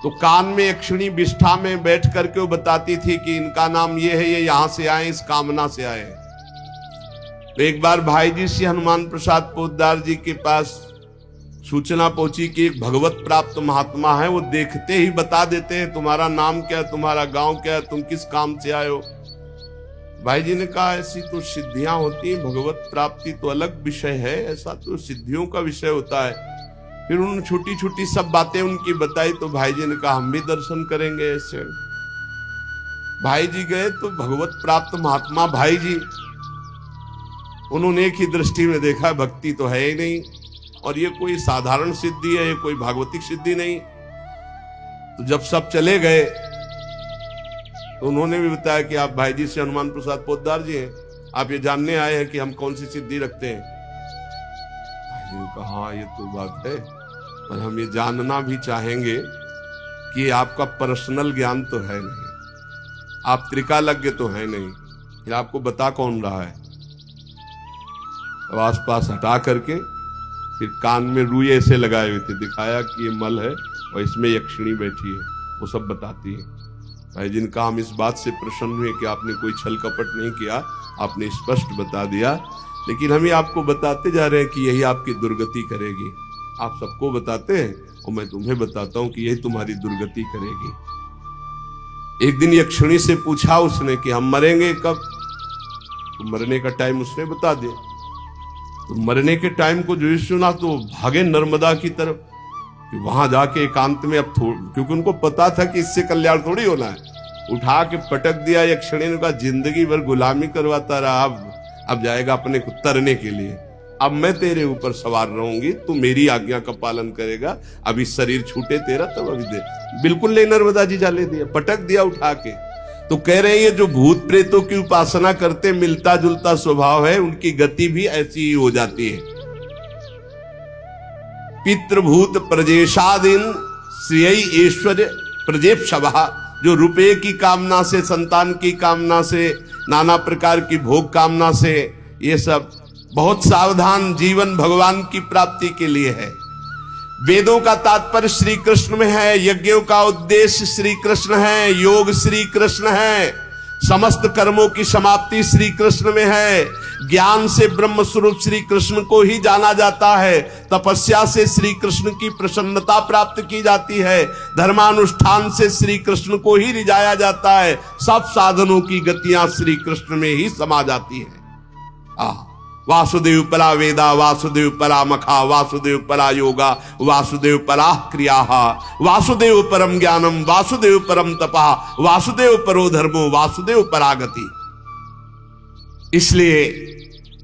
तो कान में यक्षिणी विष्ठा में बैठ करके वो बताती थी कि इनका नाम ये है, ये यहां से आए, इस कामना से आए। तो एक बार भाई जी श्री हनुमान प्रसाद पोद्दार जी के पास सूचना पहुंची कि एक भगवत प्राप्त महात्मा है, वो देखते ही बता देते हैं तुम्हारा नाम क्या है, तुम्हारा गांव क्या है, तुम किस काम से आए हो। भाई जी ने कहा ऐसी तो सिद्धियां होती हैं, भगवत प्राप्ति तो अलग विषय है, ऐसा तो सिद्धियों का विषय होता है। फिर उन्होंने छोटी छोटी सब बातें उनकी बताई, तो भाई जी ने कहा हम भी दर्शन करेंगे ऐसे। भाई जी गए तो भगवत प्राप्त महात्मा भाई जी, उन्होंने एक ही दृष्टि में देखा भक्ति तो है ही नहीं, और ये कोई साधारण सिद्धि है, ये कोई भागवतिक सिद्धि नहीं। तो जब सब चले गए तो उन्होंने भी बताया कि आप भाई जी से हनुमान प्रसाद पोद्दार जी हैं, आप ये जानने आए हैं कि हम कौन सी सिद्धि रखते हैं। भाई जी ने कहा हाँ ये तो बात है, पर हम ये जानना भी चाहेंगे कि आपका पर्सनल ज्ञान तो है नहीं, आप त्रिकालज्ञ तो है नहीं, फिर आपको बता कौन रहा है। तो आसपास हटा करके फिर कान में रुई ऐसे लगाए हुए थे, दिखाया कि ये मल है और इसमें यक्षिणी बैठी है, वो सब बताती है। भाई जी ने कहा हम इस बात से प्रसन्न हुए कि आपने कोई छल कपट नहीं किया, आपने स्पष्ट बता दिया, लेकिन हम ही आपको बताते जा रहे हैं कि यही आपकी दुर्गति करेगी। आप सबको बताते हैं और मैं तुम्हें बताता हूं कि यही तुम्हारी दुर्गति करेगी। एक दिन यक्षिणी से पूछा उसने कि हम मरेंगे कब, तो मरने का टाइम उसने बता दिया। तो मरने के टाइम को जो सुना तो भागे नर्मदा की तरफ, कि वहां जाके एकांत में अब क्योंकि उनको पता था कि इससे कल्याण थोड़ी होना है, उठा के पटक दिया यक्षिणी ने। कहा जिंदगी भर गुलामी करवाता रहा, अब जाएगा अपने को तरने के लिए, अब मैं तेरे ऊपर सवार रहूंगी, तू मेरी आज्ञा का पालन करेगा, अभी शरीर छूटे तेरा तब अभी दे। बिल्कुल नहीं, नर्मदा जी जाले दिया, पटक दिया उठा के। तो कह रहे हैं ये जो भूत प्रेतों की उपासना करते मिलता जुलता स्वभाव है, उनकी गति भी ऐसी ही हो जाती है। पितृभूत प्रजेशादीन श्रेय ऐश्वर्य प्रजेप शवा, जो रुपये की कामना से, संतान की कामना से, नाना प्रकार की भोग कामना से, ये सब बहुत सावधान। जीवन भगवान की प्राप्ति के लिए है। वेदों का तात्पर्य श्री कृष्ण में है, यज्ञों का उद्देश्य श्री कृष्ण है, योग श्री कृष्ण है, समस्त कर्मों की समाप्ति श्री कृष्ण में है। ज्ञान से ब्रह्म स्वरूप श्री कृष्ण को ही जाना जाता है, तपस्या से श्री कृष्ण की प्रसन्नता प्राप्त की जाती है, धर्मानुष्ठान से श्री कृष्ण को ही रिझाया जाता है। सब साधनों की गतियां श्री कृष्ण में ही समा जाती है। वासुदेव परा वेदा, वासुदेव परा मखा, वासुदेव परा योगा, वासुदेव परा क्रिया, वासुदेव परम ज्ञानम, वासुदेव परम तपा, वासुदेव परो धर्मो, वासुदेव परागति। इसलिए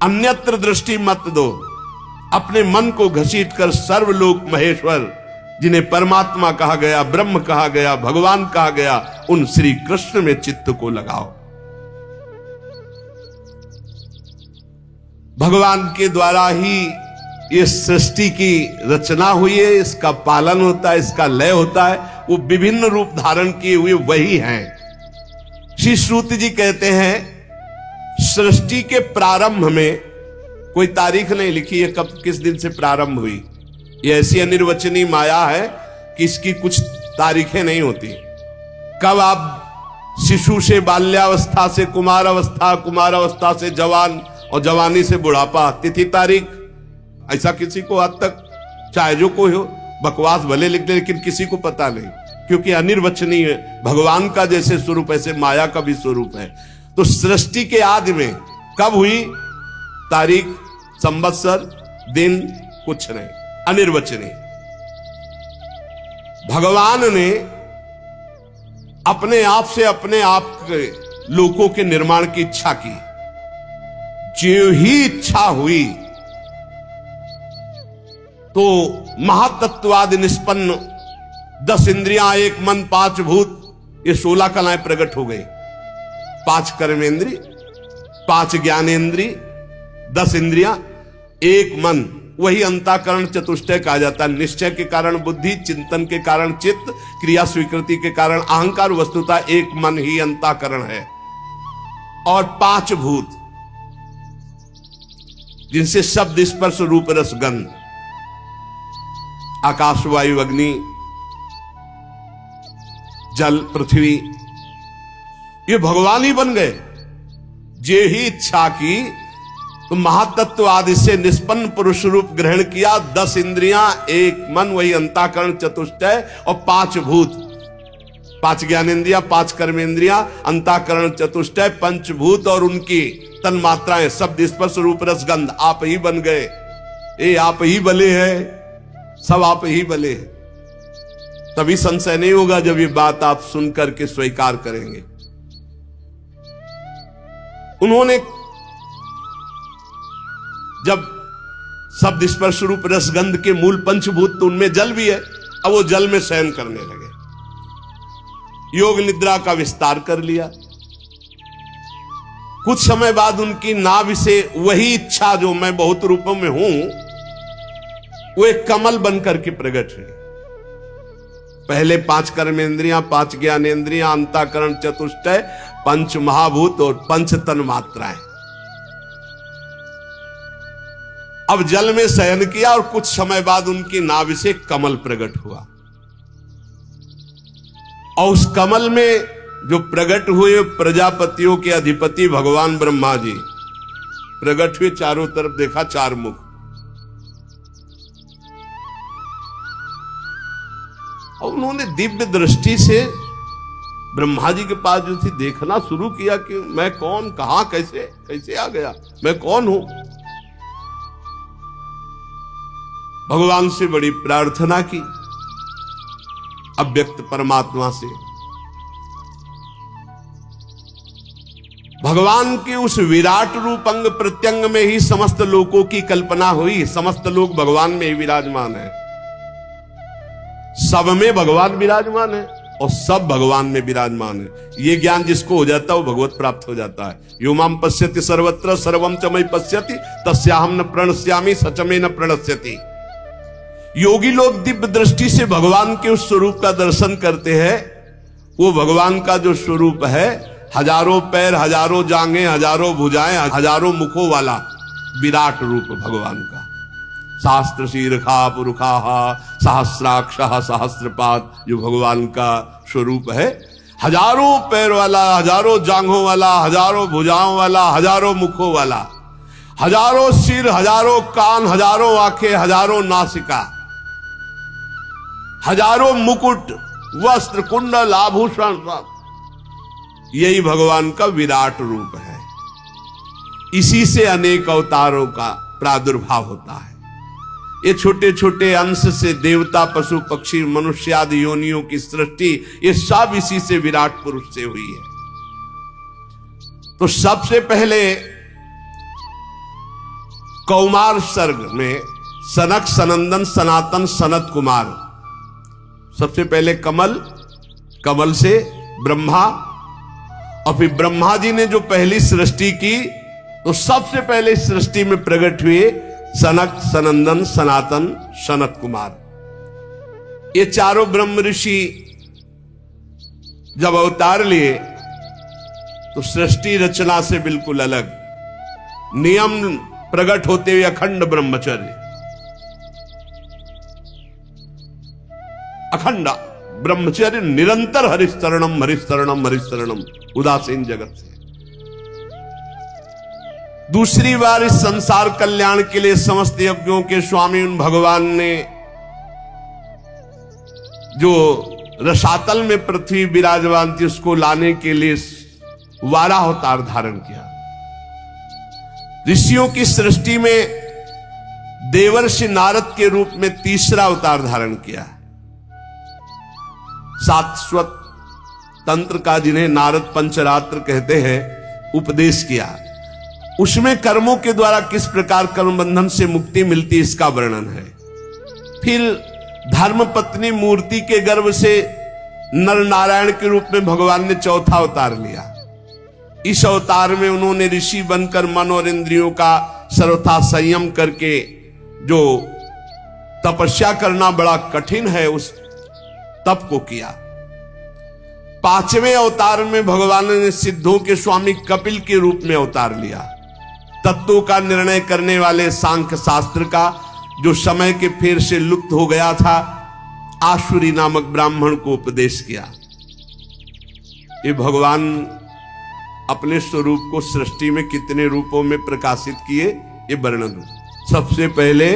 अन्यत्र दृष्टि मत दो, अपने मन को घसीट कर सर्वलोक महेश्वर, जिन्हें परमात्मा कहा गया, ब्रह्म कहा गया, भगवान कहा गया, उन श्री कृष्ण में चित्त को लगाओ। भगवान के द्वारा ही इस सृष्टि की रचना हुई है, इसका पालन होता है, इसका लय होता है, वो विभिन्न रूप धारण किए हुए वही हैं। श्री श्रुति जी कहते हैं सृष्टि के प्रारंभ में कोई तारीख नहीं लिखी है, कब किस दिन से प्रारंभ हुई। ये ऐसी अनिर्वचनीय माया है कि इसकी कुछ तारीखें नहीं होती। कब आप शिशु से बाल्यावस्था से कुमार अवस्था, कुमार अवस्था से जवान और जवानी से बुढ़ापा, तिथि तारीख ऐसा किसी को आज तक, चाहे जो कोई हो, बकवास भले लिख दे, लेकिन किसी को पता नहीं, क्योंकि अनिर्वचनीय है। भगवान का जैसे स्वरूप ऐसे माया का भी स्वरूप है। तो सृष्टि के आदि में कब हुई, तारीख, संवत्सर, दिन कुछ नहीं, अनिर्वचनीय। भगवान ने अपने आप के लोकों के निर्माण की इच्छा की। जो ही इच्छा हुई तो महातत्वादि निष्पन्न 10 इंद्रियां, 1 मन, 5 भूत, ये 16 कलाएं प्रकट हो गई। 5 कर्मेंद्री, 5 ज्ञानेंद्री, 10 इंद्रियां, 1 मन, वही अंतःकरण चतुष्टय कहा जाता है। निश्चय के कारण बुद्धि, चिंतन के कारण चित्त, क्रिया स्वीकृति के कारण अहंकार, वस्तुतः 1 मन ही अंतःकरण है। और 5 भूत जिनसे शब्द, स्पर्श, रूप, रस, गंध, आकाश, वायु, अग्नि, जल, पृथ्वी, ये भगवान ही बन गए। जे ही इच्छा की तो महातत्व आदि से निष्पन्न पुरुष रूप ग्रहण किया। 10 इंद्रियां, 1 मन, वही अंतःकरण चतुष्टय, और 5 भूत, 5 ज्ञानेंद्रियां, 5 कर्मेंद्रियां, अंतःकरण चतुष्टय, पंचभूत और उनकी तन मात्राएं, शब्द, स्पर्श, रूप, रस, गंध, आप ही बन गए। ये आप ही बले हैं, सब आप ही बले हैं। तभी संशय नहीं होगा जब ये बात आप सुन करके स्वीकार करेंगे। उन्होंने जब शब्द, स्पर्श, रूप, रस, गंध के मूल पंचभूत तो उनमें जल भी है, अब वो जल में शयन करने लगे। योग निद्रा का विस्तार कर लिया। कुछ समय बाद उनकी नाभि से वही इच्छा जो मैं बहुत रूपों में हूं, वो एक कमल बनकर के प्रकट हुई। पहले 5 कर्मेंद्रियां, 5 ज्ञानेंद्रियां, अंतःकरण चतुष्टय, 5 महाभूत और 5 तन मात्राएं। अब जल में शयन किया और कुछ समय बाद उनकी नाभि से कमल प्रकट हुआ। और उस कमल में जो प्रकट हुए प्रजापतियों के अधिपति भगवान ब्रह्मा जी प्रकट हुए। चारों तरफ देखा, 4 मुख। और उन्होंने दिव्य दृष्टि से ब्रह्मा जी के पास जो थी देखना शुरू किया कि मैं कौन, कहां, कैसे कैसे आ गया, मैं कौन हूं। भगवान से बड़ी प्रार्थना की, अव्यक्त परमात्मा से। भगवान के उस विराट रूप अंग प्रत्यंग में ही समस्त लोकों की कल्पना हुई। समस्त लोग भगवान में ही विराजमान है, सब में भगवान विराजमान है और सब भगवान में विराजमान है। ये ज्ञान जिसको हो जाता है वो भगवत प्राप्त हो जाता है। यो माम पश्यति सर्वत्र सर्वम च मयि पश्यति तस्याहम न प्रणश्यामि सच में न प्रणश्यति। योगी लोग दिव्य दृष्टि से भगवान के उस स्वरूप का दर्शन करते हैं। वो भगवान का जो स्वरूप है, हजारों पैर, हजारों जांघें, हजारों भुजाएं, हजारों मुखों वाला विराट रूप भगवान का। शास्त्र शीर्षा पुरुषाहा सहस्राक्षः सहस्रपाद, जो भगवान का स्वरूप है। हजारों पैर वाला, हजारों जांघों वाला, हजारों भुजाओं वाला, हजारों मुखों वाला, हजारों सिर, हजारों कान, हजारों आंखें, हजारों नासिका, हजारों मुकुट, वस्त्र, कुंडल, आभूषण, यही भगवान का विराट रूप है। इसी से अनेक अवतारों का प्रादुर्भाव होता है। ये छोटे छोटे अंश से देवता, पशु, पक्षी, मनुष्य आदि योनियों की सृष्टि, ये सब इसी से विराट पुरुष से हुई है। तो सबसे पहले कौमार सर्ग में सनक, सनंदन, सनातन, सनत कुमार, सबसे पहले कमल, कमल से ब्रह्मा, और फिर ब्रह्मा जी ने जो पहली सृष्टि की तो सबसे पहले इस सृष्टि में प्रकट हुए सनक, सनंदन, सनातन, सनत कुमार। ये चारों ब्रह्म ऋषि जब अवतार लिए तो सृष्टि रचना से बिल्कुल अलग नियम प्रकट होते हुए अखंड ब्रह्मचर्य, अखंड ब्रह्मचर्य, निरंतर हरिस्तरणम हरिस्तरणम हरिस्तरणम, उदासीन जगत से। दूसरी बार इस संसार कल्याण के लिए समस्त यज्ञों के स्वामी उन भगवान ने जो रसातल में पृथ्वी विराजमान थी उसको लाने के लिए 12 अवतार धारण किया। ऋषियों की सृष्टि में देवर्षि नारद के रूप में तीसरा अवतार धारण किया। शाश्वत तंत्र का, जिन्हें नारद पंचरात्र कहते हैं, उपदेश किया। उसमें कर्मों के द्वारा किस प्रकार कर्म बंधन से मुक्ति मिलती, इसका वर्णन है। फिर धर्म पत्नी मूर्ति के गर्भ से नर नारायण के रूप में भगवान ने चौथा अवतार लिया। इस अवतार में उन्होंने ऋषि बनकर मन और इंद्रियों का सर्वथा संयम करके, जो तपस्या करना बड़ा कठिन है, उस तप को किया। पांचवें अवतार में भगवान ने सिद्धों के स्वामी कपिल के रूप में अवतार लिया। तत्वों का निर्णय करने वाले सांख्य शास्त्र का, जो समय के फेर से लुप्त हो गया था, आसुरी नामक ब्राह्मण को उपदेश किया। ये भगवान अपने स्वरूप को सृष्टि में कितने रूपों में प्रकाशित किए, ये वर्णन। सबसे पहले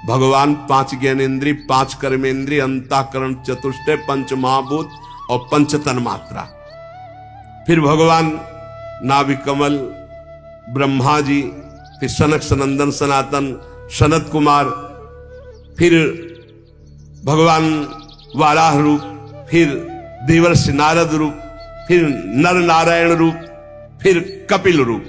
भगवान 5 ज्ञानेन्द्रिय, 5 कर्मेंद्रिय, अंतःकरण, चतुष्टय, पंच महाभूत और पंच तन्मात्रा। फिर भगवान नाभि कमल, ब्रह्मा जी, फिर सनक सनंदन सनातन सनत कुमार, फिर भगवान वाराह रूप, फिर देवर्षि नारद रूप, फिर नर नारायण रूप, फिर कपिल रूप।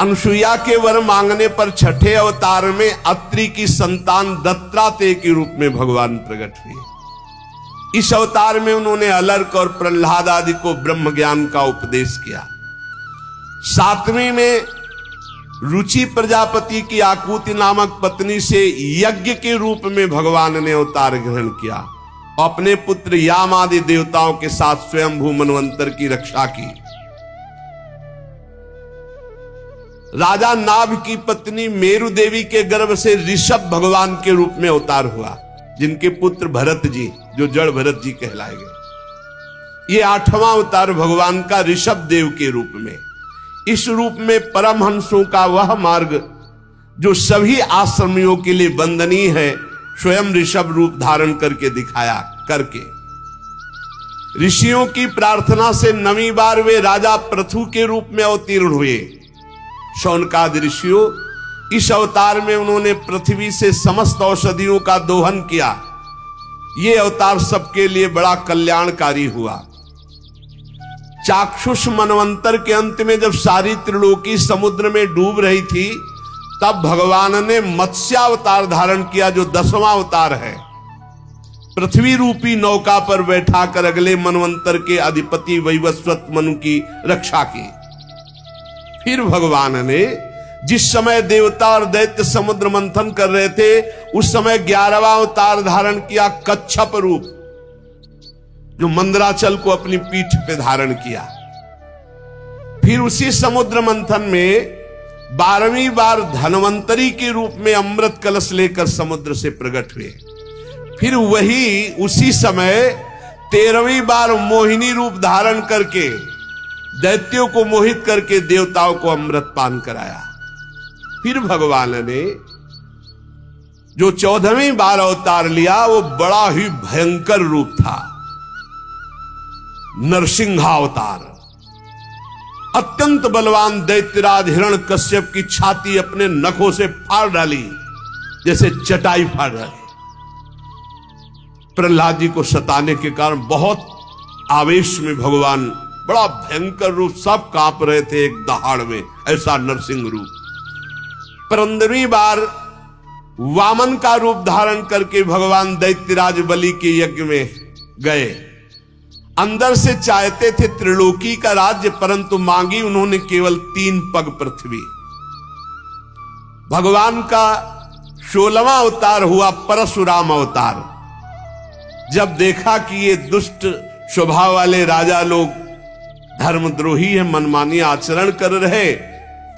अनुसुईया के वर मांगने पर छठे अवतार में अत्रि की संतान दत्तात्रेय के रूप में भगवान प्रकट हुए। इस अवतार में उन्होंने अलर्क और प्रहलाद आदि को ब्रह्म ज्ञान का उपदेश किया। सातवीं में रुचि प्रजापति की आकुति नामक पत्नी से यज्ञ के रूप में भगवान ने अवतार ग्रहण किया। अपने पुत्र याम आदि देवताओं के साथ स्वयंभू मनवंतर की रक्षा की। राजा नाभ की पत्नी मेरु देवी के गर्भ से ऋषभ भगवान के रूप में अवतार हुआ, जिनके पुत्र भरत जी, जो जड़ भरत जी कहलाए गए। ये 8वां अवतार भगवान का ऋषभ देव के रूप में। इस रूप में परमहंसों का वह मार्ग जो सभी आश्रमियों के लिए वंदनीय है, स्वयं ऋषभ रूप धारण करके दिखाया। करके ऋषियों की प्रार्थना से 9वीं बार वे राजा पृथु के रूप में अवतीर्ण हुए। शौनकादि ऋषियों, इस अवतार में उन्होंने पृथ्वी से समस्त औषधियों का दोहन किया। यह अवतार सबके लिए बड़ा कल्याणकारी हुआ। चाक्षुष मनवंतर के अंत में जब सारी त्रिलोकी समुद्र में डूब रही थी, तब भगवान ने मत्स्यावतार धारण किया, जो 10वां अवतार है। पृथ्वी रूपी नौका पर बैठाकर अगले मनवंतर के अधिपति वैवस्वत मनु की रक्षा की। फिर भगवान ने जिस समय देवता और दैत्य समुद्र मंथन कर रहे थे, उस समय 11वां अवतार धारण किया, कच्छप रूप, जो मंदराचल को अपनी पीठ पे धारण किया। फिर उसी समुद्र मंथन में 12वीं बार धनवंतरी के रूप में अमृत कलश लेकर समुद्र से प्रकट हुए। फिर वही उसी समय 13वीं बार मोहिनी रूप धारण करके दैत्यों को मोहित करके देवताओं को अमृत पान कराया। फिर भगवान ने जो 14वीं बार अवतार लिया, वो बड़ा ही भयंकर रूप था, नरसिंहावतार। अत्यंत बलवान दैत्यराज हिरण्यकश्यप की छाती अपने नखों से फाड़ डाली, जैसे चटाई फाड़ डाली। प्रहलाद जी को सताने के कारण बहुत आवेश में भगवान बड़ा भयंकर रूप, सब कांप रहे थे एक दहाड़ में, ऐसा नरसिंह रूप। 15वीं बार वामन का रूप धारण करके भगवान दैत्यराज बलि के यज्ञ में गए। अंदर से चाहते थे त्रिलोकी का राज्य, परंतु मांगी उन्होंने केवल 3 पग पृथ्वी। भगवान का 16वां अवतार हुआ परशुराम अवतार। जब देखा कि ये दुष्ट स्वभाव वाले राजा लोग धर्मद्रोही है, मनमानी आचरण कर रहे,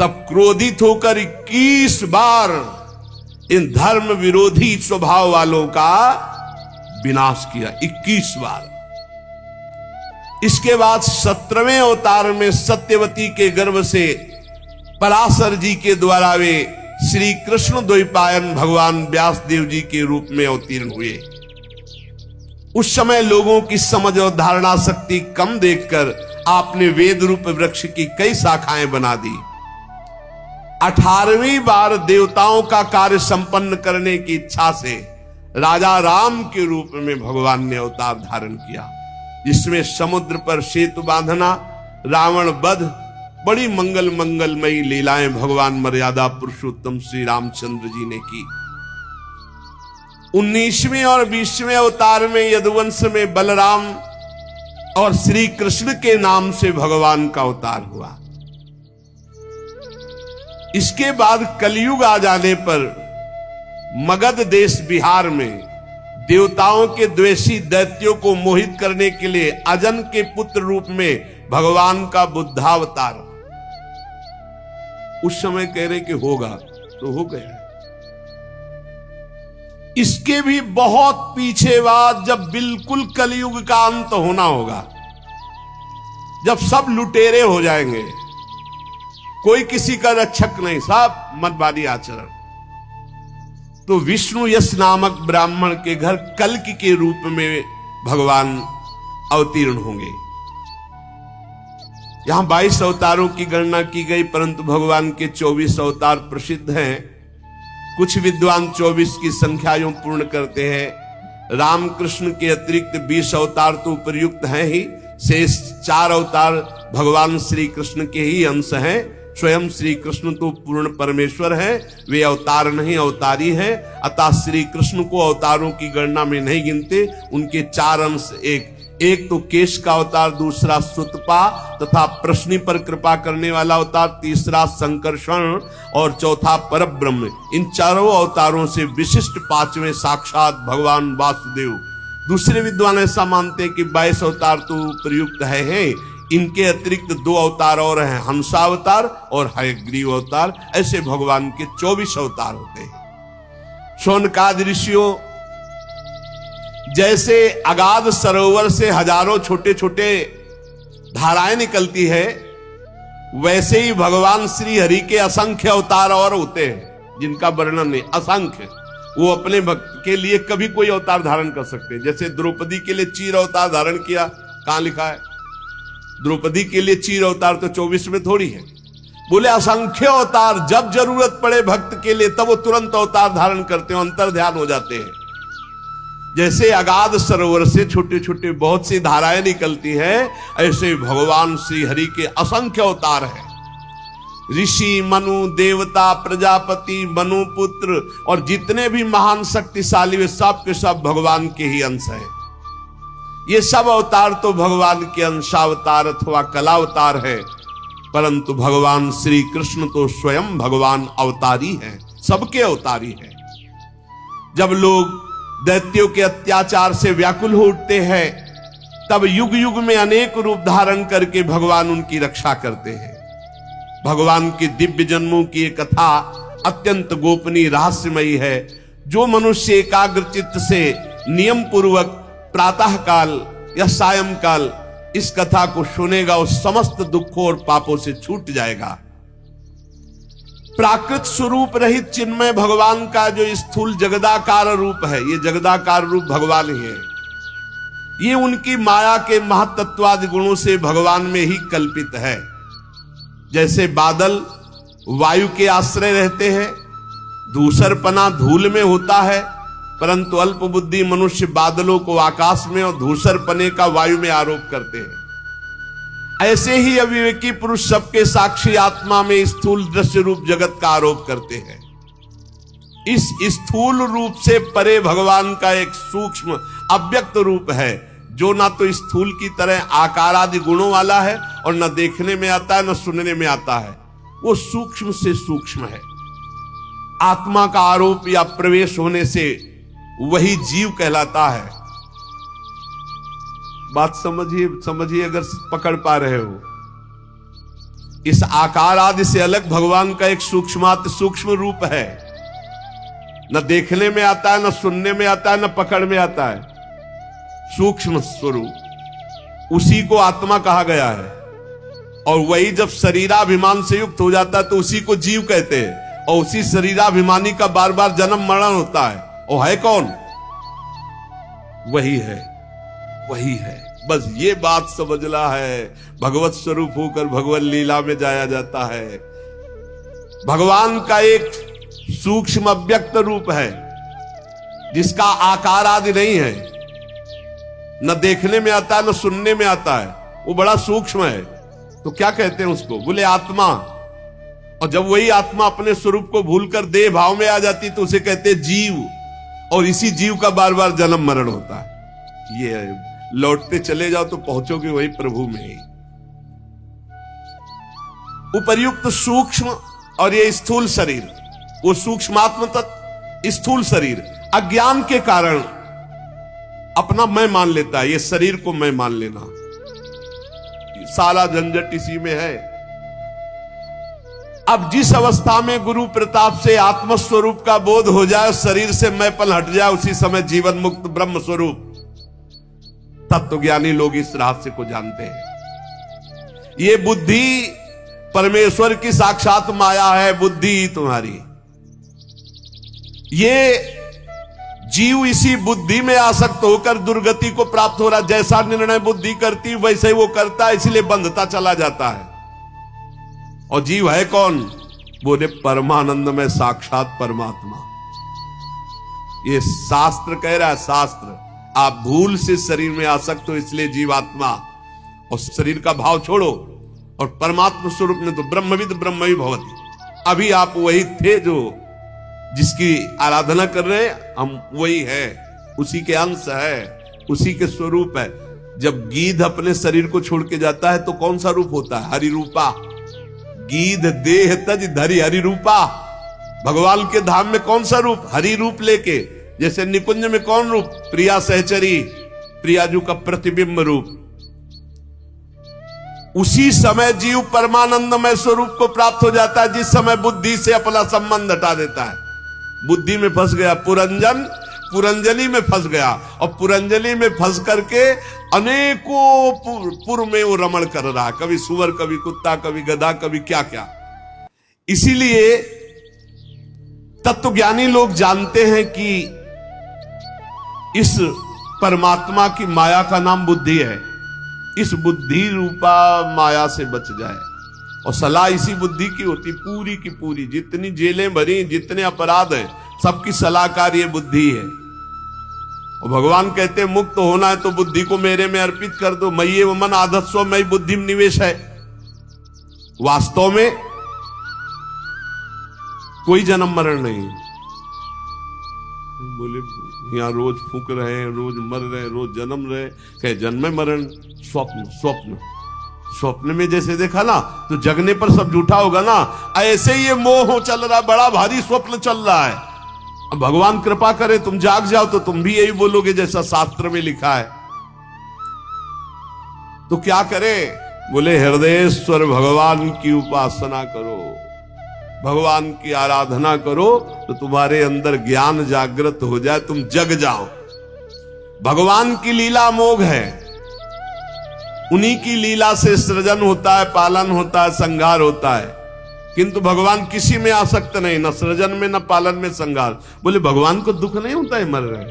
तब क्रोधित होकर 21 बार इन धर्म विरोधी स्वभाव वालों का विनाश किया। 21 बार। इसके बाद 17वें अवतार में सत्यवती के गर्भ से पराशर जी के द्वारा वे श्री कृष्ण द्वैपायन भगवान व्यासदेव जी के रूप में अवतीर्ण हुए। उस समय लोगों की समझ और धारणा शक्ति कम देखकर आपने वेद रूप वृक्ष की कई शाखाएं बना दी। 18वीं बार देवताओं का कार्य संपन्न करने की इच्छा से राजा राम के रूप में भगवान ने अवतार धारण किया, जिसमें समुद्र पर सेतु बांधना, रावण वध, बड़ी मंगलमयी लीलाएं भगवान मर्यादा पुरुषोत्तम श्री रामचंद्र जी ने की। 19वें और 20वें अवतार में यदुवंश में बलराम और श्री कृष्ण के नाम से भगवान का अवतार हुआ। इसके बाद कलयुग आ जाने पर मगध देश बिहार में देवताओं के द्वेषी दैत्यों को मोहित करने के लिए अजन के पुत्र रूप में भगवान का बुद्धावतार। उस समय कह रहे कि होगा तो हो गया। इसके भी बहुत पीछे बाद, जब बिल्कुल कलयुग का अंत होना होगा, जब सब लुटेरे हो जाएंगे, कोई किसी का रक्षक नहीं, सब मतवादी आचरण, तो विष्णु यश नामक ब्राह्मण के घर कल्कि के रूप में भगवान अवतीर्ण होंगे। यहां 22 अवतारों की गणना की गई, परंतु भगवान के 24 अवतार प्रसिद्ध हैं। कुछ विद्वान 24 की संख्या यूं पूर्ण करते हैं। रामकृष्ण के अतिरिक्त 20 अवतार तो उपयुक्त हैं ही, शेष 4 अवतार भगवान श्री कृष्ण के ही अंश हैं। स्वयं श्री कृष्ण तो पूर्ण परमेश्वर है, वे अवतार नहीं अवतारी हैं, अतः श्री कृष्ण को अवतारों की गणना में नहीं गिनते। उनके 4 अंश, एक तो केश का अवतार, दूसरा सुतपा तथा प्रश्नि पर कृपा करने वाला अवतार, तीसरा संकर्षण और चौथा परब्रह्म। इन चारों अवतारों से विशिष्ट 5वें साक्षात भगवान वासुदेव। दूसरे विद्वान ऐसा मानते हैं कि 22 अवतार तो प्रयुक्त है। इनके अतिरिक्त 2 अवतार और हैं, हंसावतार और हयग्रीव अवतार। ऐसे भगवान के 24 अवतार होते हैं। शौनकादि ऋषियों, जैसे अगाध सरोवर से हजारों छोटे छोटे धाराएं निकलती है, वैसे ही भगवान श्री हरि के असंख्य अवतार और होते हैं, जिनका वर्णन नहीं, असंख्य। वो अपने भक्त के लिए कभी कोई अवतार धारण कर सकते हैं। जैसे द्रौपदी के लिए चीर अवतार धारण किया, कहां लिखा है? द्रौपदी के लिए चीर अवतार तो 24 में थोड़ी है। बोले असंख्य अवतार, जब जरूरत पड़े भक्त के लिए तब वो तुरंत अवतार धारण करते हैं, अंतर ध्यान हो जाते हैं। जैसे अगाध सरोवर से छोटे छोटे बहुत सी धाराएं निकलती हैं, ऐसे भगवान श्री हरि के असंख्य अवतार हैं। ऋषि, मनु, देवता, प्रजापति, मनु पुत्र और जितने भी महान शक्तिशाली वे सब के सब भगवान के ही अंश हैं। ये सब अवतार तो भगवान के अंशावतार अथवा कलावतार है, परंतु भगवान श्री कृष्ण तो स्वयं भगवान अवतारी हैं, सबके अवतारी हैं। जब लोग दैत्यों के अत्याचार से व्याकुल हो उठते हैं, तब युग युग में अनेक रूप धारण करके भगवान उनकी रक्षा करते हैं। भगवान के दिव्य जन्मों की एक कथा अत्यंत गोपनीय रहस्यमयी है। जो मनुष्य एकाग्र चित्त से नियम पूर्वक प्रातः काल या सायंकाल इस कथा को सुनेगा, उस समस्त दुखों और पापों से छूट जाएगा। प्राकृत स्वरूप रहित चिन्मय भगवान का जो स्थूल जगदाकार रूप है, ये जगदाकार रूप भगवान ही है। ये उनकी माया के महत्त्वादि गुणों से भगवान में ही कल्पित है। जैसे बादल वायु के आश्रय रहते हैं, धूसरपना धूल में होता है, परंतु अल्प बुद्धि मनुष्य बादलों को आकाश में और धूसरपने का वायु में आरोप करते हैं। ऐसे ही अविवेकी पुरुष सबके साक्षी आत्मा में स्थूल दृश्य रूप जगत का आरोप करते हैं। इस स्थूल रूप से परे भगवान का एक सूक्ष्म अव्यक्त रूप है, जो ना तो स्थूल की तरह आकार आदि गुणों वाला है और न देखने में आता है न सुनने में आता है। वो सूक्ष्म से सूक्ष्म है। आत्मा का आरोप या प्रवेश होने से वही जीव कहलाता है। बात समझिए अगर पकड़ पा रहे हो। इस आकार आदि से अलग भगवान का एक सूक्ष्म रूप है, न देखने में आता है, न सुनने में आता है, न पकड़ में आता है। सूक्ष्म स्वरूप, उसी को आत्मा कहा गया है। और वही जब शरीराभिमान से युक्त हो जाता है तो उसी को जीव कहते हैं, और उसी शरीराभिमानी का बार बार जन्म मरण होता है। और है कौन? वही है, वही है। बस ये बात समझना है। भगवत स्वरूप होकर भगवत लीला में जाया जाता है। भगवान का एक सूक्ष्म अव्यक्त रूप है, जिसका आकार आदि नहीं है, न देखने में आता है न सुनने में आता है, वो बड़ा सूक्ष्म है, तो क्या कहते हैं उसको? बोले आत्मा। और जब वही आत्मा अपने स्वरूप को भूलकर देह भाव में आ जाती तो उसे कहते हैं जीव, और इसी जीव का बार बार जन्म मरण होता है। ये लौटते चले जाओ तो पहुंचोगे वही प्रभु में ही। उपर्युक्त सूक्ष्म और ये स्थूल शरीर, वो सूक्ष्मात्म तत्व, स्थूल शरीर अज्ञान के कारण अपना मैं मान लेता है। ये शरीर को मैं मान लेना, सारा झंझट इसी में है। अब जिस अवस्था में गुरु प्रताप से आत्मस्वरूप का बोध हो जाए, शरीर से मैंपन हट जाए, उसी समय जीवन मुक्त ब्रह्म स्वरूप तत्वज्ञानी लोग इस रहस्य को जानते हैं। ये बुद्धि परमेश्वर की साक्षात माया है, बुद्धि तुम्हारी। ये जीव इसी बुद्धि में आसक्त होकर दुर्गति को प्राप्त हो रहा। जैसा निर्णय बुद्धि करती वैसे ही वो करता है, इसलिए बंधता चला जाता है। और जीव है कौन? बोले परमानंद में साक्षात परमात्मा। ये शास्त्र कह रहा है, शास्त्र। आप भूल से शरीर में आसक्त हो इसलिए जीवात्मा, और शरीर का भाव छोड़ो और परमात्मा स्वरूप में तो ब्रह्मविद ब्रह्म ही भवति। अभी आप वही थे जो जिसकी आराधना कर रहे हैं, हम वही है, उसी के अंश है, उसी के स्वरूप है। जब गीध अपने शरीर को छोड़ के जाता है तो कौन सा रूप होता है? हरि रूपा। गीध देह तज धरि हरि रूपा। भगवान के धाम में कौन सा रूप? हरि रूप लेके। जैसे निकुंज में कौन रूप? प्रिया सहचरी, प्रियाजू का प्रतिबिंब रूप। उसी समय जीव परमानंदमय स्वरूप को प्राप्त हो जाता है जिस समय बुद्धि से अपना संबंध हटा देता है। बुद्धि में फंस गया, पुरंजनी में फंस गया, और पुरंजनी में फंस करके अनेकों पुर में वो रमण कर रहा है, कभी सुअर, कभी कुत्ता, कभी गधा, कभी क्या क्या। इसीलिए तत्वज्ञानी लोग जानते हैं कि इस परमात्मा की माया का नाम बुद्धि है। इस बुद्धि रूपा माया से बच जाए, और सलाह इसी बुद्धि की होती पूरी की पूरी। जितनी जेलें भरी, जितने अपराध हैं, सबकी सलाहकार ये बुद्धि है। और भगवान कहते हैं मुक्त होना है तो बुद्धि को मेरे में अर्पित कर दो। मय्ये व मन आधत्स्व मयि बुद्धि में निवेश है। वास्तव में कोई जन्म मरण नहीं। बोले यहां रोज फूक रहे हैं, रोज मर रहे, रोज जन्म रहे, कहे जन्म मरण स्वप्न स्वप्न स्वप्न में जैसे देखा ना तो जगने पर सब झूठा होगा ना, ऐसे ही ये मोह चल रहा, बड़ा भारी स्वप्न चल रहा है। अब भगवान कृपा करे तुम जाग जाओ तो तुम भी यही बोलोगे जैसा शास्त्र में लिखा है। तो क्या करे? बोले हृदयेश्वर भगवान की उपासना करो, भगवान की आराधना करो, तो तुम्हारे अंदर ज्ञान जागृत हो जाए, तुम जग जाओ। भगवान की लीला अमोघ है। उन्हीं की लीला से सृजन होता है, पालन होता है, संहार होता है। किंतु भगवान किसी में आसक्त नहीं, न सृजन में, न पालन में, संहार। बोले भगवान को दुख नहीं होता है मर रहे?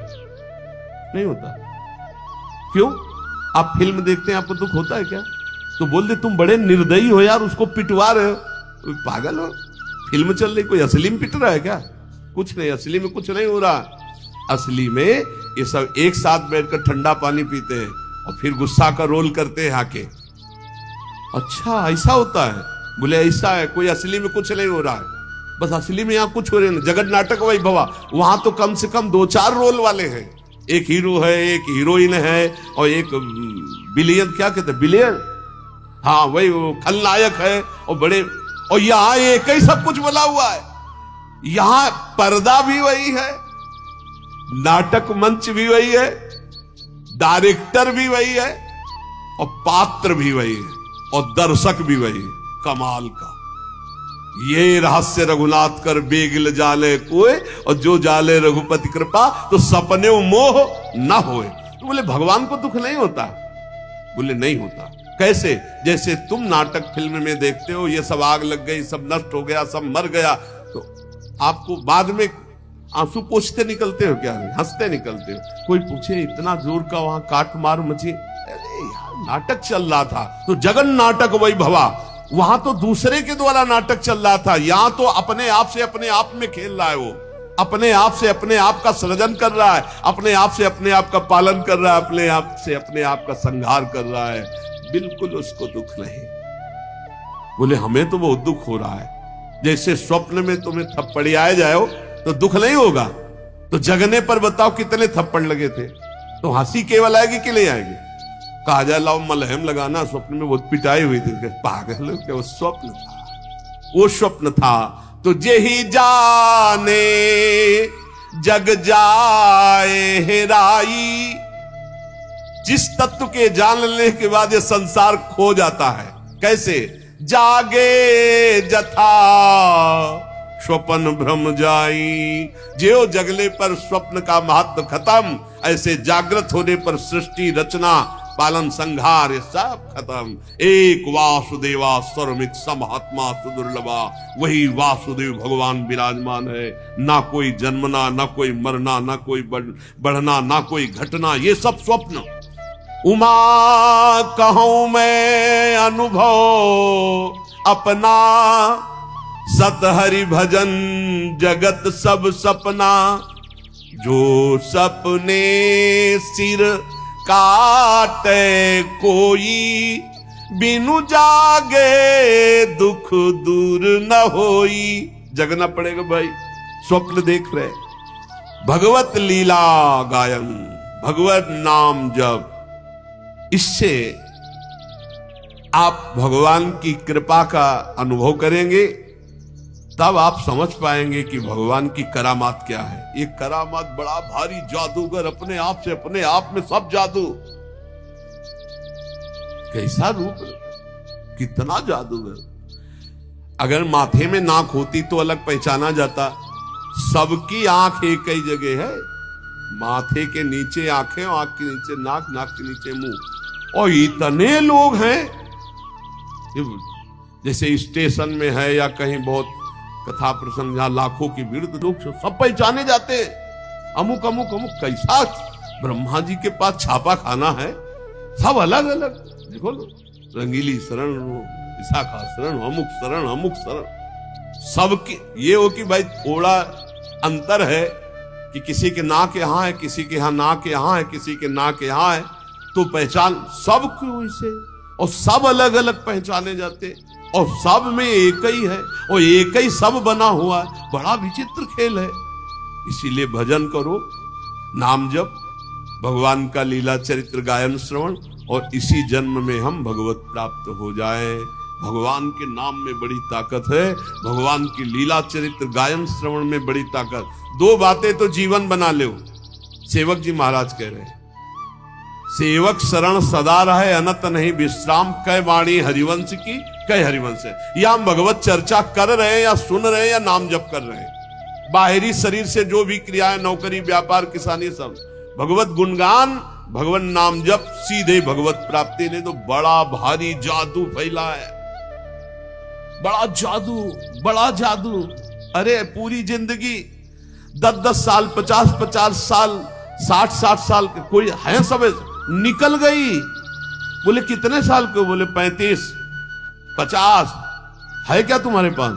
नहीं होता। क्यों? आप फिल्म देखते हैं, आपको दुख होता है क्या? तो बोल दे तुम बड़े निर्दयी हो यार, उसको पिटवा रहे हो, पागल हो। फिल्म चल रही, कोई असली में पिट रहा है क्या? कुछ नहीं, असली में कुछ नहीं हो रहा। असली में ये सब एक साथ बैठकर ठंडा पानी पीते हैं और फिर गुस्सा का रोल करते हैं आके। अच्छा ऐसा होता है? बोले ऐसा है, कोई असली में कुछ नहीं हो रहा है, बस असली में यहाँ कुछ हो रहे हैं। जगत नाटक वही भवा, वहां तो कम से कम 2-4 रोल वाले हैं। एक हीरो है, एक हीरोइन है, और एक बिलियन, क्या कहते हैं, बिलियन, हाँ वही खलनायक है, और बड़े, और यहाँ एक ही सब कुछ बोला हुआ है। यहां पर्दा भी वही है, नाटक मंच भी वही है, डायरेक्टर भी वही है, और पात्र भी वही है, और दर्शक भी वही है। कमाल का ये रहस्य रघुनाथ कर बेगिल जाले कोई, और जो जाले रघुपति कृपा तो सपने मोह न होए। तो बोले भगवान को दुख नहीं होता? बोले नहीं होता। कैसे? जैसे तुम नाटक फिल्म में देखते हो, ये सब आग लग गई, सब नष्ट हो गया, सब मर गया, तो आपको बाद में आंसू पोंछते निकलते हो क्या? हंसते निकलते हो। कोई पूछे इतना जोर का वहां काट मार मची, अरे यार नाटक चल रहा था। तो जगन नाटक वही भवा, वहां तो दूसरे के द्वारा नाटक चल रहा था, यहां तो अपने आप से अपने आप में खेल रहा है वो। अपने आप से अपने आप का सृजन कर रहा है, अपने आप से अपने आप का पालन कर रहा है, अपने आप से अपने आप का संहार कर रहा है, बिल्कुल उसको दुख नहीं। बोले हमें तो बहुत दुख हो रहा है। जैसे स्वप्न में तुम्हें थप्पड़ी आए जाओ तो दुख नहीं होगा, तो जगने पर बताओ कितने थप्पड़ लगे थे, तो हंसी केवल आएगी कि नहीं आएगी? कहा जाए लाओ मलहम लगाना, स्वप्न में बहुत पिटाई हुई थी। पागल क्या, वो स्वप्न था, वो स्वप्न था। तो जेहि जाने जग जाए हेराई, जिस तत्व के जान लेने के बाद ये संसार खो जाता है। कैसे? जागे जथा स्वप्न भ्रम जाई, जो जगले पर स्वप्न का महत्व खत्म, ऐसे जागृत होने पर सृष्टि रचना पालन संहार ये सब खत्म। एक वासुदेवा सर्वमित समहात्मा सुदुर्लभा, वही वासुदेव भगवान विराजमान है। ना कोई जन्मना, ना कोई मरना, ना कोई बढ़ना, ना कोई घटना, ये सब स्वप्न। उमा कहूं मैं अनुभव अपना, सत हरि भजन जगत सब सपना, जो सपने सिर काटे कोई, बिनु जागे दुख दूर न होई। जगना पड़ेगा भाई, स्वप्न देख रहे, भगवत लीला गायन, भगवत नाम जप, इससे आप भगवान की कृपा का अनुभव करेंगे, तब आप समझ पाएंगे कि भगवान की करामात क्या है। ये करामात बड़ा भारी जादूगर, अपने आप से अपने आप में सब जादू, कैसा रूप, कितना जादूगर। अगर माथे में नाक होती तो अलग पहचाना जाता, सबकी आंख एक ही जगह है, माथे के नीचे आंखें, आंख के नीचे नाक, नाक के नीचे मुंह, और इतने लोग हैं। जैसे स्टेशन में है या कहीं बहुत कथा प्रसंग, जहां लाखों की भीड़, तो लोग सब पहचाने जाते, अमुक अमुक अमुक। कैसा ब्रह्मा जी के पास छापा खाना है, सब अलग अलग। देखो रंगीली शरण, विशाखा शरण, अमुक शरण, अमुक शरण, सबके ये हो कि भाई थोड़ा अंतर है कि किसी के नाक यहां है, किसी के यहां नाक यहां है, किसी के नाक यहां है, तो पहचान सब क्यों इसे, और सब अलग अलग पहचाने जाते, और सब में एक ही है, और एक ही सब बना हुआ है। बड़ा विचित्र खेल है। इसीलिए भजन करो, नाम जप, भगवान का लीला चरित्र गायन श्रवण, और इसी जन्म में हम भगवत प्राप्त हो जाएं। भगवान के नाम में बड़ी ताकत है, भगवान की लीला चरित्र गायन श्रवण में बड़ी ताकत। दो बातें तो जीवन बना लो। सेवक जी महाराज कह रहे हैं, सेवक शरण सदा रहे, अनत नहीं विश्राम, कै वाणी हरिवंश की, कै हरिवंश है। या हम भगवत चर्चा कर रहे हैं, या सुन रहे हैं, या नाम जप कर रहे हैं। बाहरी शरीर से जो भी क्रियाएं, नौकरी, व्यापार, किसानी, सब भगवत गुणगान, भगवान नाम जप, सीधे भगवत प्राप्ति। ने तो बड़ा भारी जादू फैला है, बड़ा जादू, बड़ा जादू। अरे पूरी जिंदगी 10-10 साल, 50-50 साल, 60-60 साल के कोई है, सब निकल गई। बोले कितने साल के? बोले 35-50 है क्या तुम्हारे पास?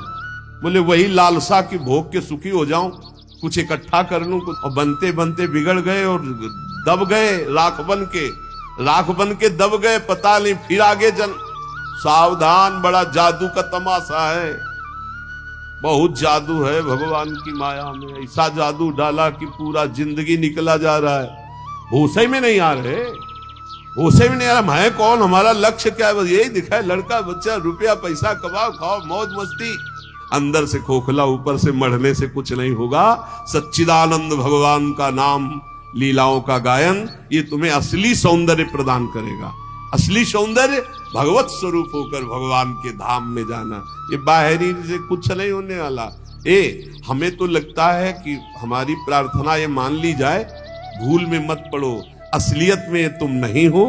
बोले वही लालसा की भोग के सुखी हो जाऊं, कुछ इकट्ठा कर लूं कुछ। और बनते बनते बिगड़ गए और दब गए, राख बन के दब गए, पता नहीं फिर आगे सावधान, बड़ा जादू का तमाशा है, बहुत जादू है भगवान की माया में। ऐसा जादू डाला कि पूरा जिंदगी निकला जा रहा है, होशे में नहीं आ रहे, होशे में नहीं आ रहा। मैं कौन, हमारा लक्ष्य क्या है, बस यही दिखा है, लड़का बच्चा, रुपया पैसा, कमाओ खाओ, मौज मस्ती। अंदर से खोखला, ऊपर से मढ़ने से कुछ नहीं होगा। सच्चिदानंद भगवान का नाम, लीलाओं का गायन, ये तुम्हें असली सौंदर्य प्रदान करेगा। असली सौंदर्य भगवत स्वरूप होकर भगवान के धाम में जाना, ये बाहरी से कुछ नहीं होने वाला। हमें तो लगता है कि हमारी प्रार्थना ये मान ली जाए, भूल में मत पड़ो, असलियत में तुम नहीं हो,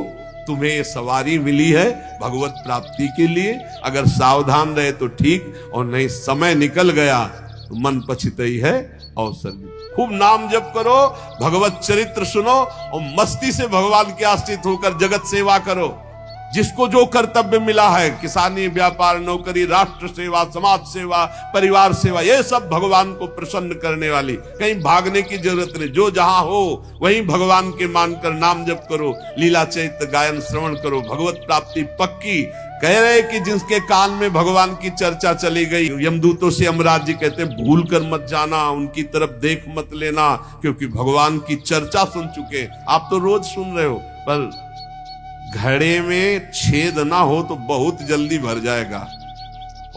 तुम्हें ये सवारी मिली है भगवत प्राप्ति के लिए। अगर सावधान रहे तो ठीक, और नहीं समय निकल गया तो मन पछितई है अवसर। खूब नाम जप करो, भगवत चरित्र सुनो, और मस्ती से भगवान के आश्रित होकर जगत सेवा करो। जिसको जो कर्तव्य मिला है, किसानी, व्यापार, नौकरी, राष्ट्र सेवा, समाज सेवा, परिवार सेवा, ये सब भगवान को प्रसन्न करने वाली, कहीं भागने की जरूरत नहीं। जो जहां हो वहीं भगवान के मानकर नाम जप करो, लीला चैत गायन श्रवण करो, भगवत प्राप्ति पक्की। कह रहे कि जिसके कान में भगवान की चर्चा चली गई, यमदूतों से यमराज जी कहते हैं भूल कर मत जाना, उनकी तरफ देख मत लेना, क्योंकि भगवान की चर्चा सुन चुके। आप तो रोज सुन रहे हो, पर घड़े में छेद ना हो तो बहुत जल्दी भर जाएगा।